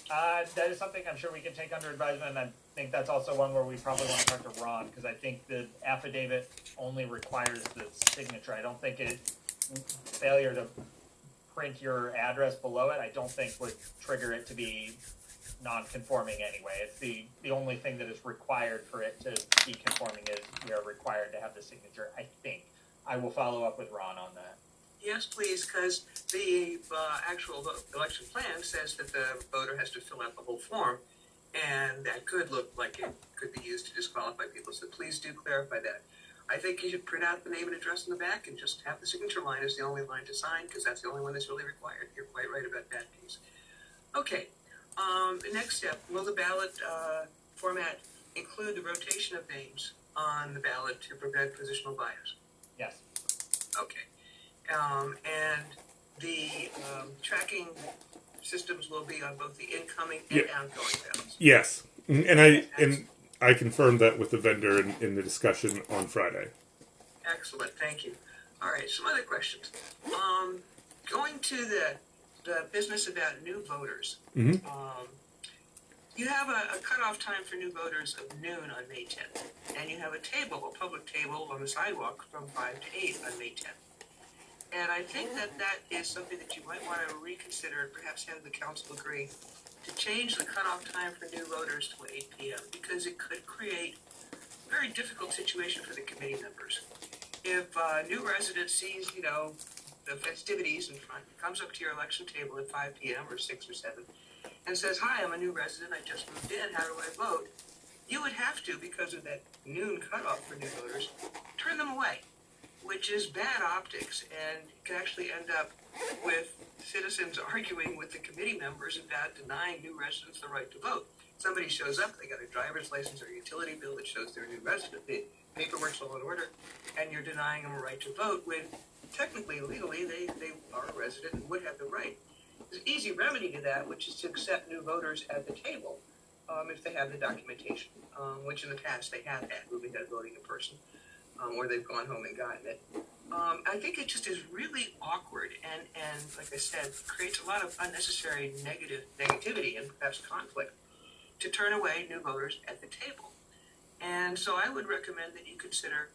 That is something I'm sure we can take under advisement. I think that's also one where we probably want to talk to Ron, because I think the affidavit only requires the signature. I don't think failure to print your address below it, I don't think would trigger it to be non-conforming anyway. It's the only thing that is required for it to be conforming is we are required to have the signature, I think. I will follow up with Ron on that. Yes, please, because the actual election plan says that the voter has to fill out the whole form, and that could look like it could be used to disqualify people. So please do clarify that. I think you should print out the name and address in the back and just have the signature line as the only line to sign, because that's the only one that's really required. You're quite right about that piece. Okay, the next step, will the ballot format include the rotation of names on the ballot to prevent positional bias? Yes. Okay. And the tracking systems will be on both the incoming and outgoing ballots. Yes, and I confirmed that with the vendor in the discussion on Friday. Excellent, thank you. All right, some other questions. Going to the business about new voters. Mm-hmm. You have a cutoff time for new voters of noon on May 10th, and you have a public table on the sidewalk from 5 to 8 on May 10th. And I think that is something that you might want to reconsider and perhaps have the council agree to change the cutoff time for new voters to 8 p.m. because it could create a very difficult situation for the committee members. If a new resident sees, the festivities in front, comes up to your election table at 5 p.m. or 6 or 7 and says, "Hi, I'm a new resident. I just moved in. How do I vote?" You would have to, because of that noon cutoff for new voters, turn them away, which is bad optics and can actually end up with citizens arguing with the committee members about denying new residents the right to vote. Somebody shows up, they got a driver's license or a utility bill that shows they're a new resident, the paperwork's all in order, and you're denying them a right to vote when technically, legally, they are a resident and would have the right. There's an easy remedy to that, which is to accept new voters at the table if they have the documentation, which in the past they have had, moving out voting in person. Or they've gone home and gotten it. I think it just is really awkward and like I said, creates a lot of unnecessary negativity and perhaps conflict to turn away new voters at the table. And so I would recommend that you consider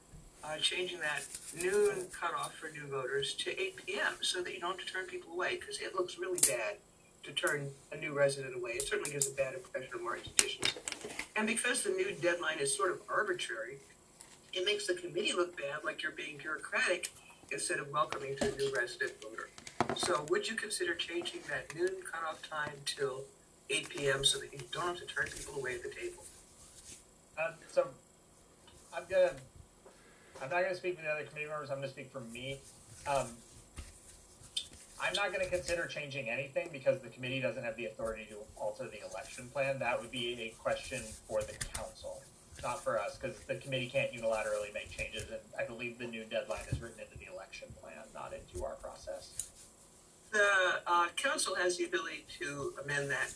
changing that noon cutoff for new voters to 8 p.m. so that you don't have to turn people away, because it looks really bad to turn a new resident away. It certainly gives a bad impression of market conditions. And because the new deadline is sort of arbitrary, it makes the committee look bad, like you're being bureaucratic instead of welcoming to a new resident voter. So would you consider changing that noon cutoff time till 8 p.m. so that you don't have to turn people away at the table? So I'm not going to speak for the other committee members. I'm going to speak for me. I'm not going to consider changing anything because the committee doesn't have the authority to alter the election plan. That would be a question for the council, not for us, because the committee can't unilaterally make changes, and I believe the new deadline is written into the election plan, not into our process. The council has the ability to amend that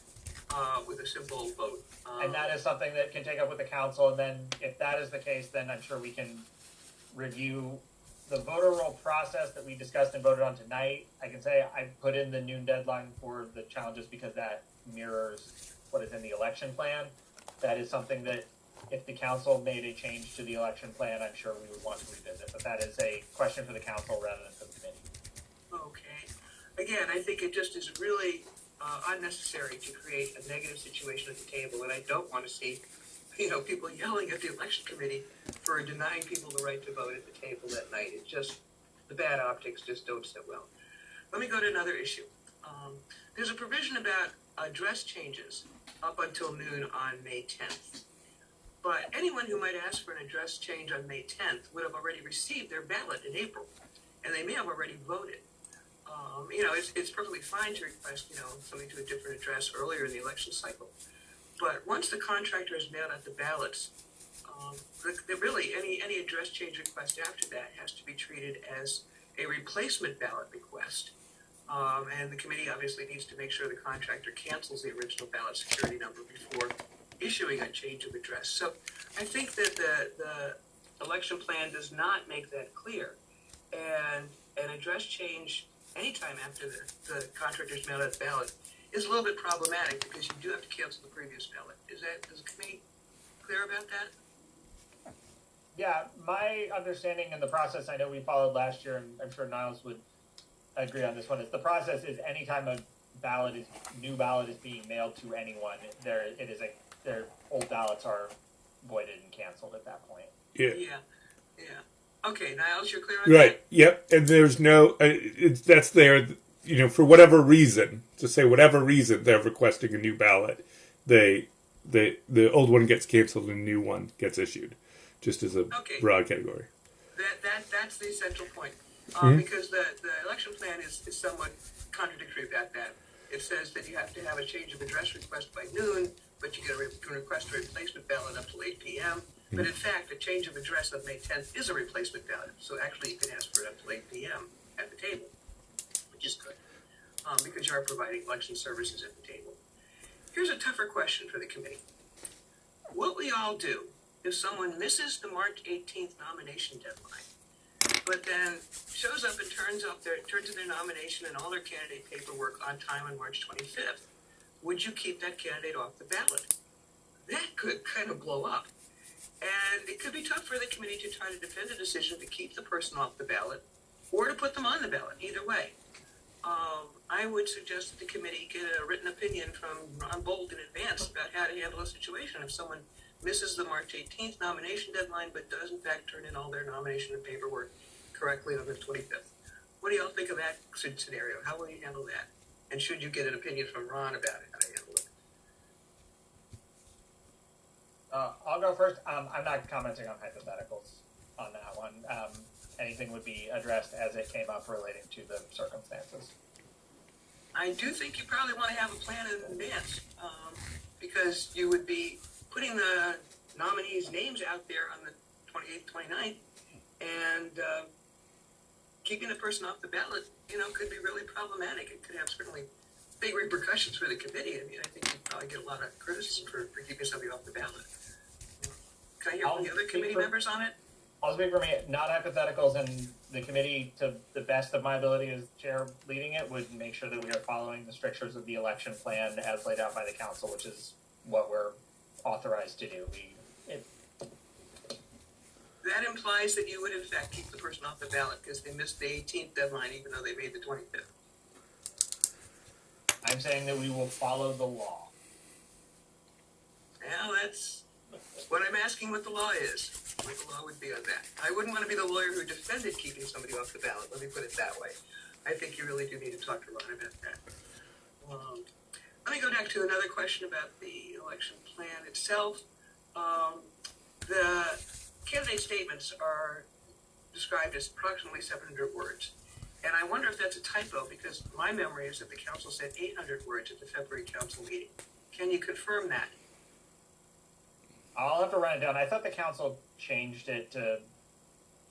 with a simple vote. And that is something that can take up with the council, and then if that is the case, then I'm sure we can review the voter roll process that we discussed and voted on tonight. I can say I put in the noon deadline for the challenges because that mirrors what is in the election plan. That is something that if the council made a change to the election plan, I'm sure we would want to revisit, but that is a question for the council rather than for the committee. Okay. Again, I think it just is really unnecessary to create a negative situation at the table, and I don't want to see, people yelling at the election committee for denying people the right to vote at the table that night. It just, the bad optics just don't sit well. Let me go to another issue. There's a provision about address changes up until noon on May 10th. But anyone who might ask for an address change on May 10th would have already received their ballot in April. and they may have already voted. It's perfectly fine to request, something to a different address earlier in the election cycle. But once the contractor has mailed out the ballots, really any address change request after that has to be treated as a replacement ballot request. And the committee obviously needs to make sure the contractor cancels the original ballot security number before issuing a change of address. So I think that the election plan does not make that clear. And an address change anytime after the contractor's mailed out the ballot is a little bit problematic because you do have to cancel the previous ballot. Is the committee clear about that? Yeah, my understanding in the process I know we followed last year, and I'm sure Niles would agree on this one, is the process is anytime a new ballot is being mailed to anyone, their old ballots are voided and canceled at that point. Yeah. Okay, Niles, you're clear on that? Right. Yep. And there's no. That's there. For whatever reason, to say whatever reason they're requesting a new ballot, the old one gets canceled and a new one gets issued, just as a broad category. That's the essential point, because the election plan is somewhat contradictory about that. It says that you have to have a change of address request by noon, but you can request a replacement ballot up till 8 p.m. But in fact, a change of address on May 10th is a replacement ballot. So actually, you can ask for it up till 8 p.m. at the table, which is good, because you are providing election services at the table. Here's a tougher question for the committee. What we all do if someone misses the March 18th nomination deadline, but then shows up and turns in their nomination and all their candidate paperwork on time on March 25th, would you keep that candidate off the ballot? That could kind of blow up. And it could be tough for the committee to try to defend a decision to keep the person off the ballot or to put them on the ballot, either way. I would suggest that the committee get a written opinion from Ron Bolt in advance about how to handle a situation if someone misses the March 18th nomination deadline but does in fact turn in all their nomination and paperwork correctly on the 25th. What do y'all think of that scenario? How will you handle that? And should you get an opinion from Ron about how to handle it? I'll go first. I'm not commenting on hypotheticals on that one. Anything would be addressed as it came up relating to the circumstances. I do think you probably want to have a plan in advance, because you would be putting the nominees' names out there on the 28th, 29th, and keeping the person off the ballot, could be really problematic. It could have certainly big repercussions for the committee. I mean, I think you'd probably get a lot of criticism for keeping somebody off the ballot. Can I hear from the other committee members on it? I'll speak for me, not hypotheticals, and the committee, to the best of my ability as chair leading it, would make sure that we are following the strictures of the election plan as laid out by the council, which is what we're authorized to do. That implies that you would in fact keep the person off the ballot because they missed the 18th deadline even though they made the 25th. I'm saying that we will follow the law. Well, that's what I'm asking what the law is. What the law would be on that. I wouldn't want to be the lawyer who defended keeping somebody off the ballot. Let me put it that way. I think you really do need to talk to Ron about that. Let me go back to another question about the election plan itself. The candidate statements are described as approximately 700 words. And I wonder if that's a typo because my memory is that the council said 800 words at the February council meeting. Can you confirm that? I'll have to run it down. I thought the council changed it to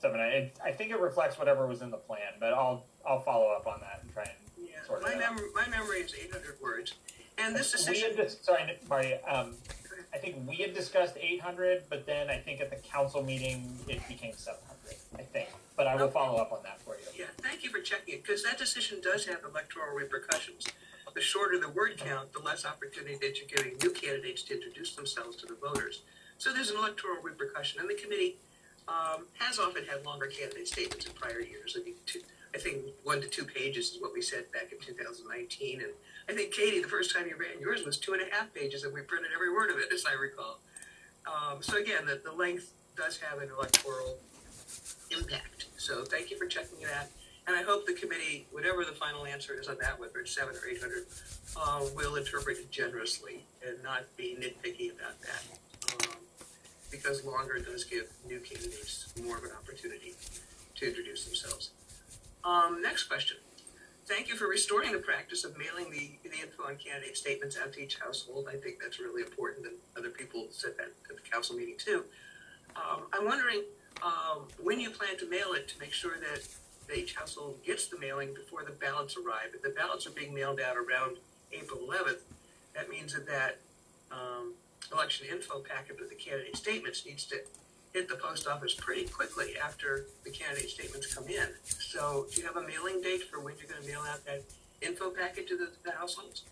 700. I think it reflects whatever was in the plan, but I'll follow up on that and try and sort it out. My memory is 800 words. And this decision... Sorry, Marty. I think we had discussed 800, but then I think at the council meeting it became 700, I think. But I will follow up on that for you. Yeah, thank you for checking it, because that decision does have electoral repercussions. The shorter the word count, the less opportunity that you're giving new candidates to introduce themselves to the voters. So there's an electoral repercussion, and the committee has often had longer candidate statements in prior years. I think 1 to 2 pages is what we said back in 2019, and I think, Katie, the first time you ran yours was 2.5 pages, and we printed every word of it, as I recall. So again, the length does have an electoral impact. So thank you for checking that. And I hope the committee, whatever the final answer is on that, whether it's 700 or 800, will interpret it generously and not be nitpicky about that. Because longer does give new candidates more of an opportunity to introduce themselves. Next question. Thank you for restoring the practice of mailing the info on candidate statements out to each household. I think that's really important, and other people said that at the council meeting too. I'm wondering when you plan to mail it to make sure that each household gets the mailing before the ballots arrive. If the ballots are being mailed out around April 11th, that means that election info packet with the candidate statements needs to hit the post office pretty quickly after the candidate statements come in. So do you have a mailing date for when you're going to mail out that info packet to the households?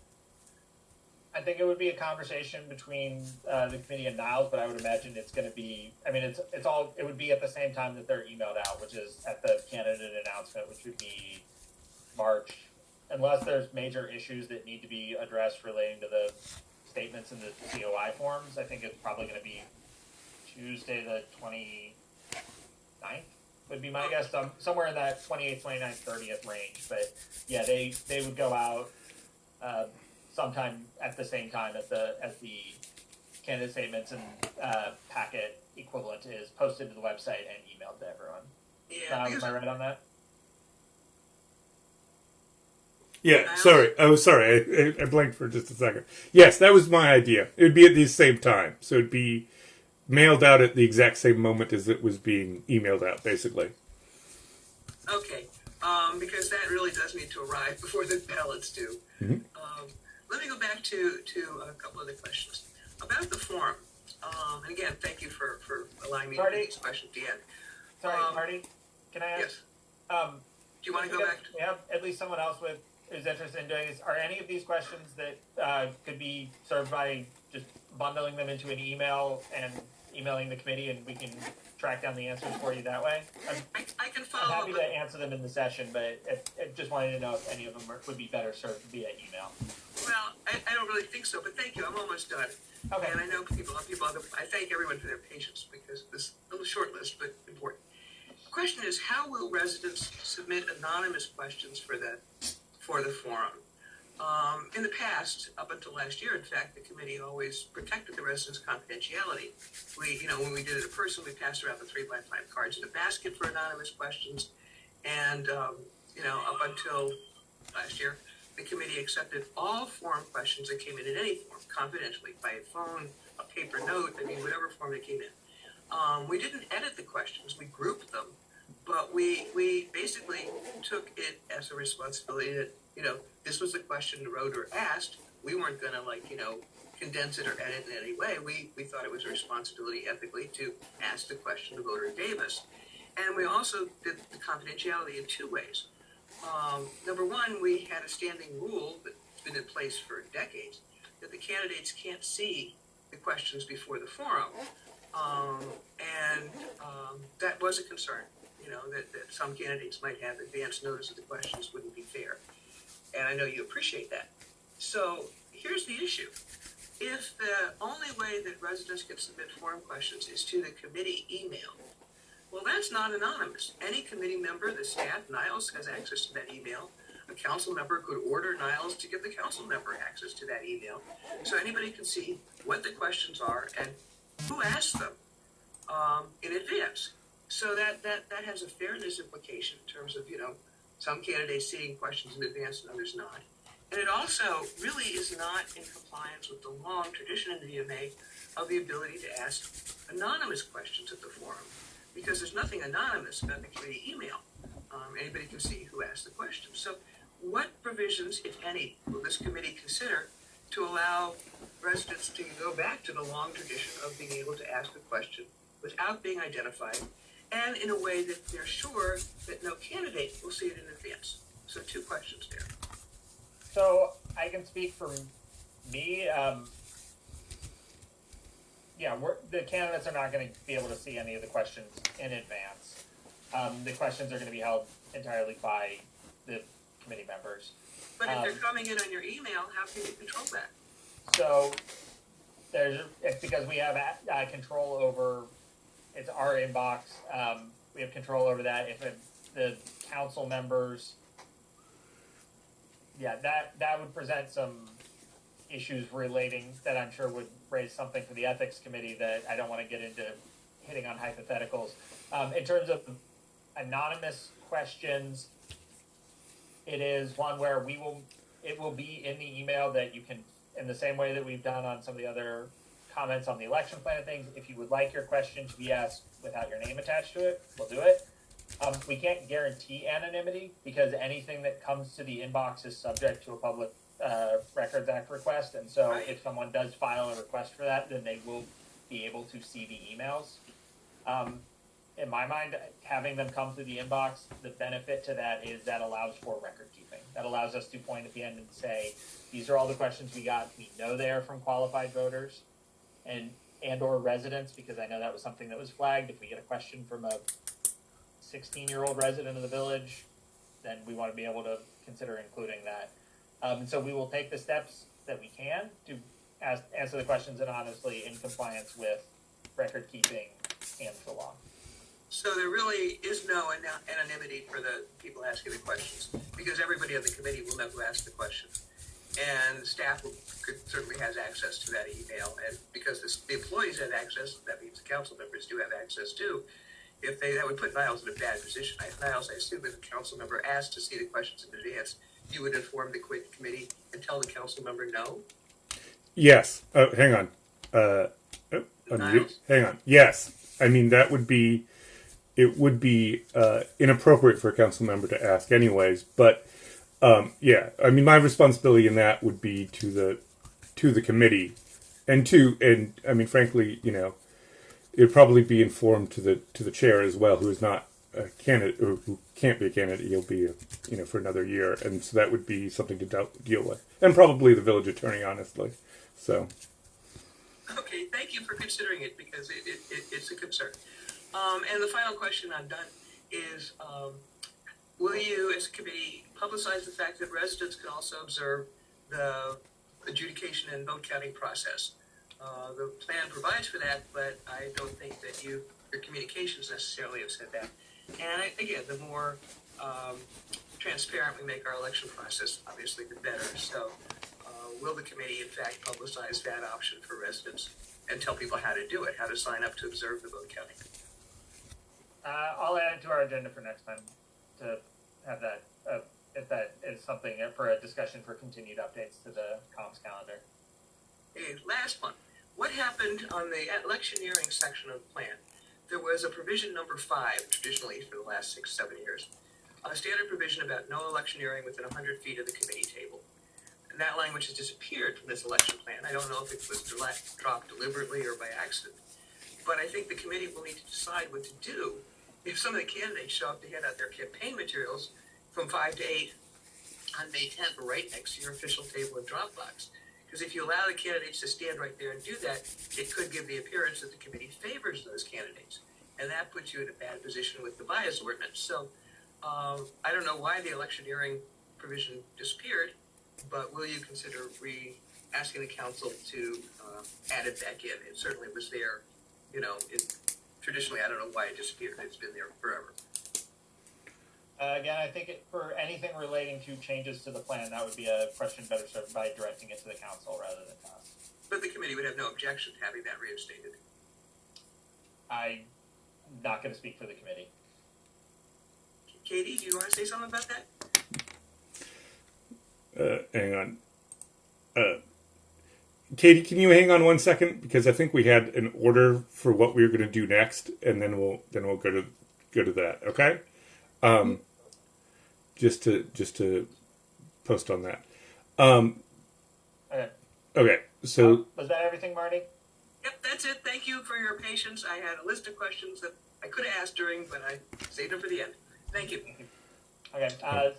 I think it would be a conversation between the committee and Niles, but I would imagine it's going to be. I mean, it would be at the same time that they're emailed out, which is at the candidate announcement, which would be March, unless there's major issues that need to be addressed relating to the statements in the COI forms. I think it's probably going to be Tuesday the 29th would be my guess. Somewhere in that 28th, 29th, 30th range. But yeah, they would go out sometime at the same time as the candidate statements and packet equivalent is posted to the website and emailed to everyone. Yeah. Am I right on that? Yeah, sorry. Oh, sorry. I blanked for just a second. Yes, that was my idea. It would be at the same time. So it'd be mailed out at the exact same moment as it was being emailed out, basically. Okay, because that really does need to arrive before the ballots do. Mm-hmm. Let me go back to a couple other questions about the form. And again, thank you for allowing me to do these questions at the end. Sorry, Marty, can I ask? Yes. Do you want to go back? We have at least someone else who's interested in doing this. Are any of these questions that could be served by just bundling them into an email and emailing the committee, and we can track down the answers for you that way? I can follow I'm happy to answer them in the session, but I just wanted to know if any of them would be better served via email. Well, I don't really think so, but thank you. I'm almost done. Okay. And I know people. I thank everyone for their patience because this is a little short list, but important. The question is, how will residents submit anonymous questions for the forum? In the past, up until last year, in fact, the committee always protected the residents' confidentiality. When we did it in person, we passed around the 3x5 cards in a basket for anonymous questions. And, up until last year, the committee accepted all forum questions that came in any form, confidentially, by a phone, a paper note, whatever form they came in. We didn't edit the questions, we grouped them, but we basically took it as a responsibility that, this was the question the voter asked. We weren't going to condense it or edit in any way. We thought it was a responsibility ethically to ask the question the voter gave us. And we also did the confidentiality in two ways. Number one, we had a standing rule that's been in place for decades that the candidates can't see the questions before the forum. That was a concern, that some candidates might have advance notice of the questions wouldn't be fair. And I know you appreciate that. So here's the issue. If the only way that residents can submit forum questions is to the committee email, well, that's not anonymous. Any committee member, the staff, Niles, has access to that email. A council member could order Niles to give the council member access to that email. So anybody can see what the questions are and who asked them in advance. So that has a fairness implication in terms of, some candidates seeing questions in advance and others not. And it also really is not in compliance with the long tradition in the VMA of the ability to ask anonymous questions at the forum, because there's nothing anonymous about the committee email. Anybody can see who asked the question. So what provisions, if any, will this committee consider to allow residents to go back to the long tradition of being able to ask a question without being identified, and in a way that they're sure that no candidate will see it in advance? So two questions there. So I can speak for me. The candidates are not going to be able to see any of the questions in advance. The questions are going to be held entirely by the committee members. But if they're coming in on your email, how can you control that? So it's because we have control over. It's our inbox. We have control over that. If the council members, that would present some issues relating that I'm sure would raise something for the ethics committee that I don't want to get into hitting on hypotheticals. In terms of anonymous questions, it is one where it will be in the email that you can, in the same way that we've done on some of the other comments on the election plan and things. If you would like your question to be asked without your name attached to it, we'll do it. We can't guarantee anonymity because anything that comes to the inbox is subject to a Public Records Act request. And so if someone does file a request for that, then they will be able to see the emails. In my mind, having them come through the inbox, the benefit to that is that allows for record keeping. That allows us to point at the end and say, these are all the questions we got. We know they're from qualified voters and or residents, because I know that was something that was flagged. If we get a question from a 16-year-old resident of the village, then we want to be able to consider including that. And so we will take the steps that we can to answer the questions and honestly in compliance with record keeping and the law. So there really is no anonymity for the people asking the questions, because everybody on the committee will know who asked the question. And staff certainly has access to that email. And because the employees have access, that means the council members do have access too. That would put Niles in a bad position. Niles, I assume if a council member asked to see the questions in advance, you would inform the committee and tell the council member no? Yes. Hang on. Hang on. Yes. I mean, it would be inappropriate for a council member to ask anyways, but yeah, I mean, my responsibility in that would be to the committee, and I mean, frankly, it'd probably be informed to the chair as well, who is not a candidate, or who can't be a candidate. He'll be, for another year, and so that would be something to deal with, and probably the village attorney, honestly. So. Okay, thank you for considering it, because it's a concern. And the final question I'm done is, will you, as a committee, publicize the fact that residents can also observe the adjudication and vote counting process? The plan provides for that, but I don't think that your communications necessarily have said that. And again, the more transparent we make our election process, obviously, the better. So will the committee, in fact, publicize that option for residents and tell people how to do it, how to sign up to observe the vote counting? I'll add it to our agenda for next time to have that, if that is something for a discussion for continued updates to the comms calendar. Okay, last one. What happened on the electioneering section of the plan? There was a provision number 5, traditionally for the last 6-7 years, a standard provision about no electioneering within 100 feet of the committee table. And that language has disappeared from this election plan. I don't know if it was dropped deliberately or by accident, but I think the committee will need to decide what to do if some of the candidates show up to hand out their campaign materials from 5 to 8 on May 10th, right next to your official table and drop box. Because if you allow the candidates to stand right there and do that, it could give the appearance that the committee favors those candidates. And that puts you in a bad position with the bias ordinance. So I don't know why the electioneering provision disappeared, but will you consider asking the council to add it back in? It certainly was there, traditionally, I don't know why it disappeared. It's been there forever. Again, I think for anything relating to changes to the plan, that would be a question better served by directing it to the council rather than to us. But the committee would have no objection to having that reinstated. I'm not going to speak for the committee. Katie, do you want to say something about that? Hang on. Katie, can you hang on 1 second, because I think we had an order for what we were going to do next, and then we'll go to that. Okay. Just to post on that. Okay. So was that everything, Marty? Yep, that's it. Thank you for your patience. I had a list of questions that I could have asked during, but I saved them for the end. Thank you. Okay.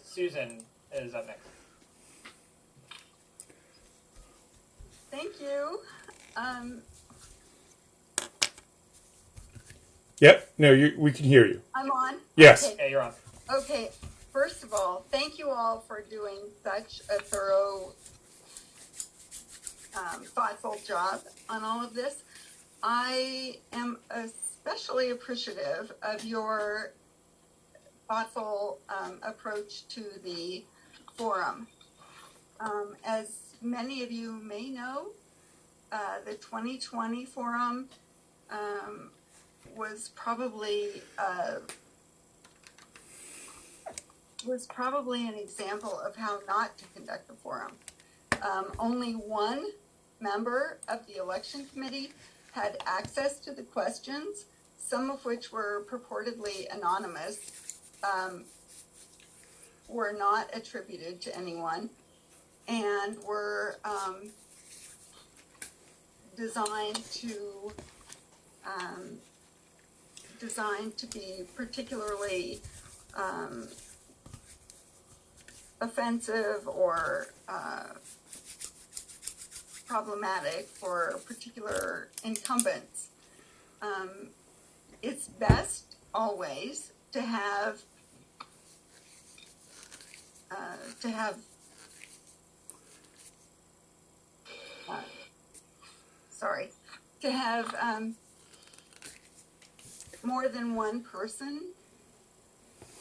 Susan is up next. Thank you. Yep. No, we can hear you. I'm on? Yes. Okay. Yeah, you're on. Okay. First of all, thank you all for doing such a thorough, thoughtful job on all of this. I am especially appreciative of your thoughtful approach to the forum. As many of you may know, the 2020 forum was probably was probably an example of how not to conduct a forum. Only one member of the election committee had access to the questions, some of which were purportedly anonymous, were not attributed to anyone, and were designed to be particularly offensive or problematic for particular incumbents. It's best always to have more than one person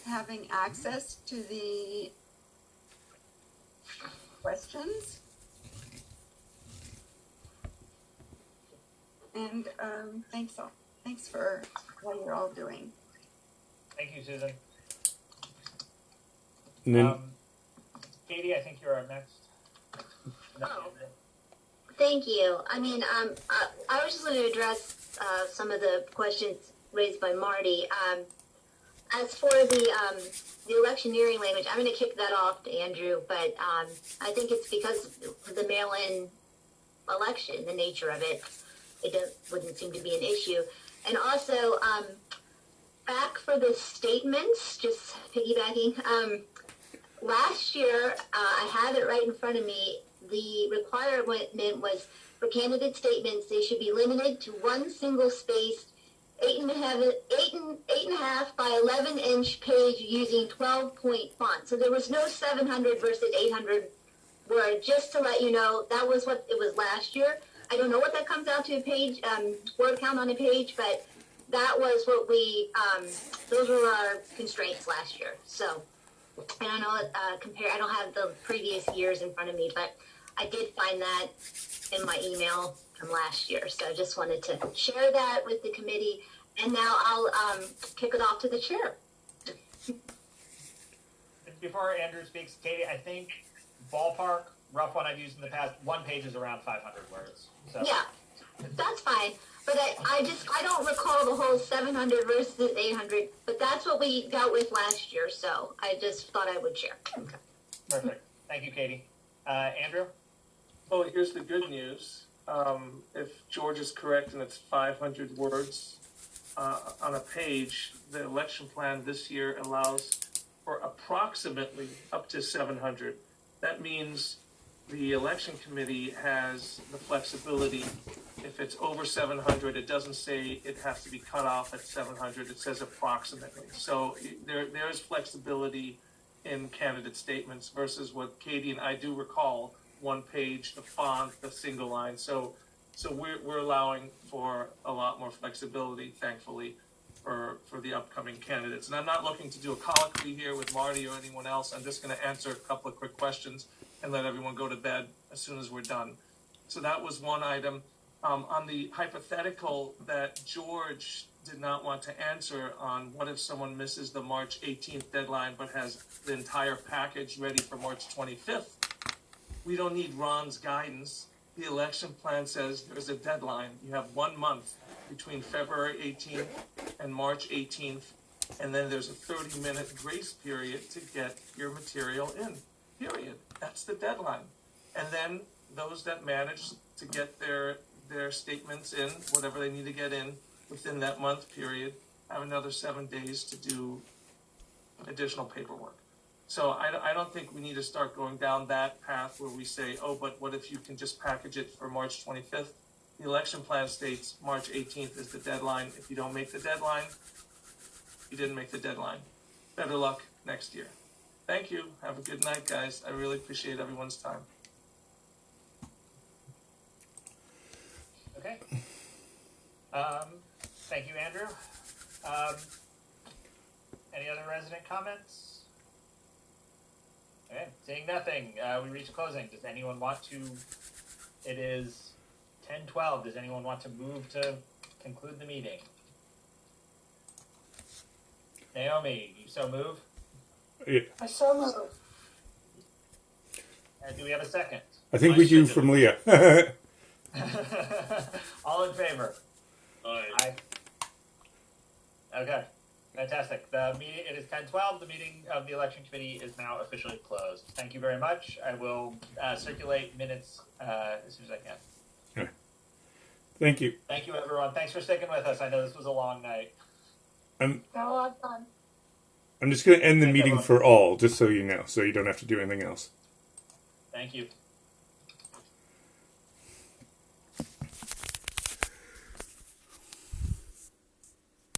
having access to the questions. And thanks for what you're all doing. Thank you, Susan. And then, Katie, I think you're up next. Thank you. I mean, I was just going to address some of the questions raised by Marty. As for the electioneering language, I'm going to kick that off to Andrew, but I think it's because of the mail-in election, the nature of it, wouldn't seem to be an issue. And also, back for the statements, just piggybacking, last year, I have it right in front of me, the requirement was for candidate statements, they should be limited to one single space, 8.5 by 11-inch page using 12-point font. So there was no 700 versus 800 word. Just to let you know, that was what it was last year. I don't know what that comes out to a page, word count on a page, but that was what we, those were our constraints last year. So I don't know, I don't have the previous years in front of me, but I did find that in my email from last year. So I just wanted to share that with the committee. And now I'll kick it off to the chair. Before Andrew speaks, Katie, I think ballpark, rough one I've used in the past, one page is around 500 words. So. Yeah, that's fine. But I don't recall the whole 700 versus 800, but that's what we dealt with last year. So I just thought I would share. Okay. Perfect. Thank you, Katie. Andrew? Well, here's the good news. If George is correct and it's 500 words on a page, the election plan this year allows for approximately up to 700. That means the election committee has the flexibility. If it's over 700, it doesn't say it has to be cut off at 700. It says approximately. So there's flexibility in candidate statements versus what Katie and I do recall, one page, the font, the single line. So we're allowing for a lot more flexibility, thankfully, for the upcoming candidates. And I'm not looking to do a colloquy here with Marty or anyone else. I'm just going to answer a couple of quick questions and let everyone go to bed as soon as we're done. So that was one item. On the hypothetical that George did not want to answer on what if someone misses the March 18th deadline but has the entire package ready for March 25th, we don't need Ron's guidance. The election plan says there's a deadline. You have 1 month between February 18th and March 18th, and then there's a 30-minute grace period to get your material in, period. That's the deadline. And then those that manage to get their statements in, whatever they need to get in within that month period, have another 7 days to do additional paperwork. So I don't think we need to start going down that path where we say, oh, but what if you can just package it for March 25th? The election plan states March 18th is the deadline. If you don't make the deadline, you didn't make the deadline. Better luck next year. Thank you. Have a good night, guys. I really appreciate everyone's time. Okay. Thank you, Andrew. Any other resident comments? Okay, seeing nothing, we reach closing. Does anyone want to, it is 10:12, does anyone want to move to conclude the meeting? Naomi, you so move? I so moved. And do we have a second? I think we do from Leah. All in favor? Aye. Okay, fantastic. The meeting, it is 10:12. The meeting of the election committee is now officially closed. Thank you very much. I will circulate minutes as soon as I can. Okay. Thank you. Thank you, everyone. Thanks for sticking with us. I know this was a long night. Got a lot done. I'm just going to end the Thank meeting everyone. for all, just so you know, so you don't have to do anything else. Thank you.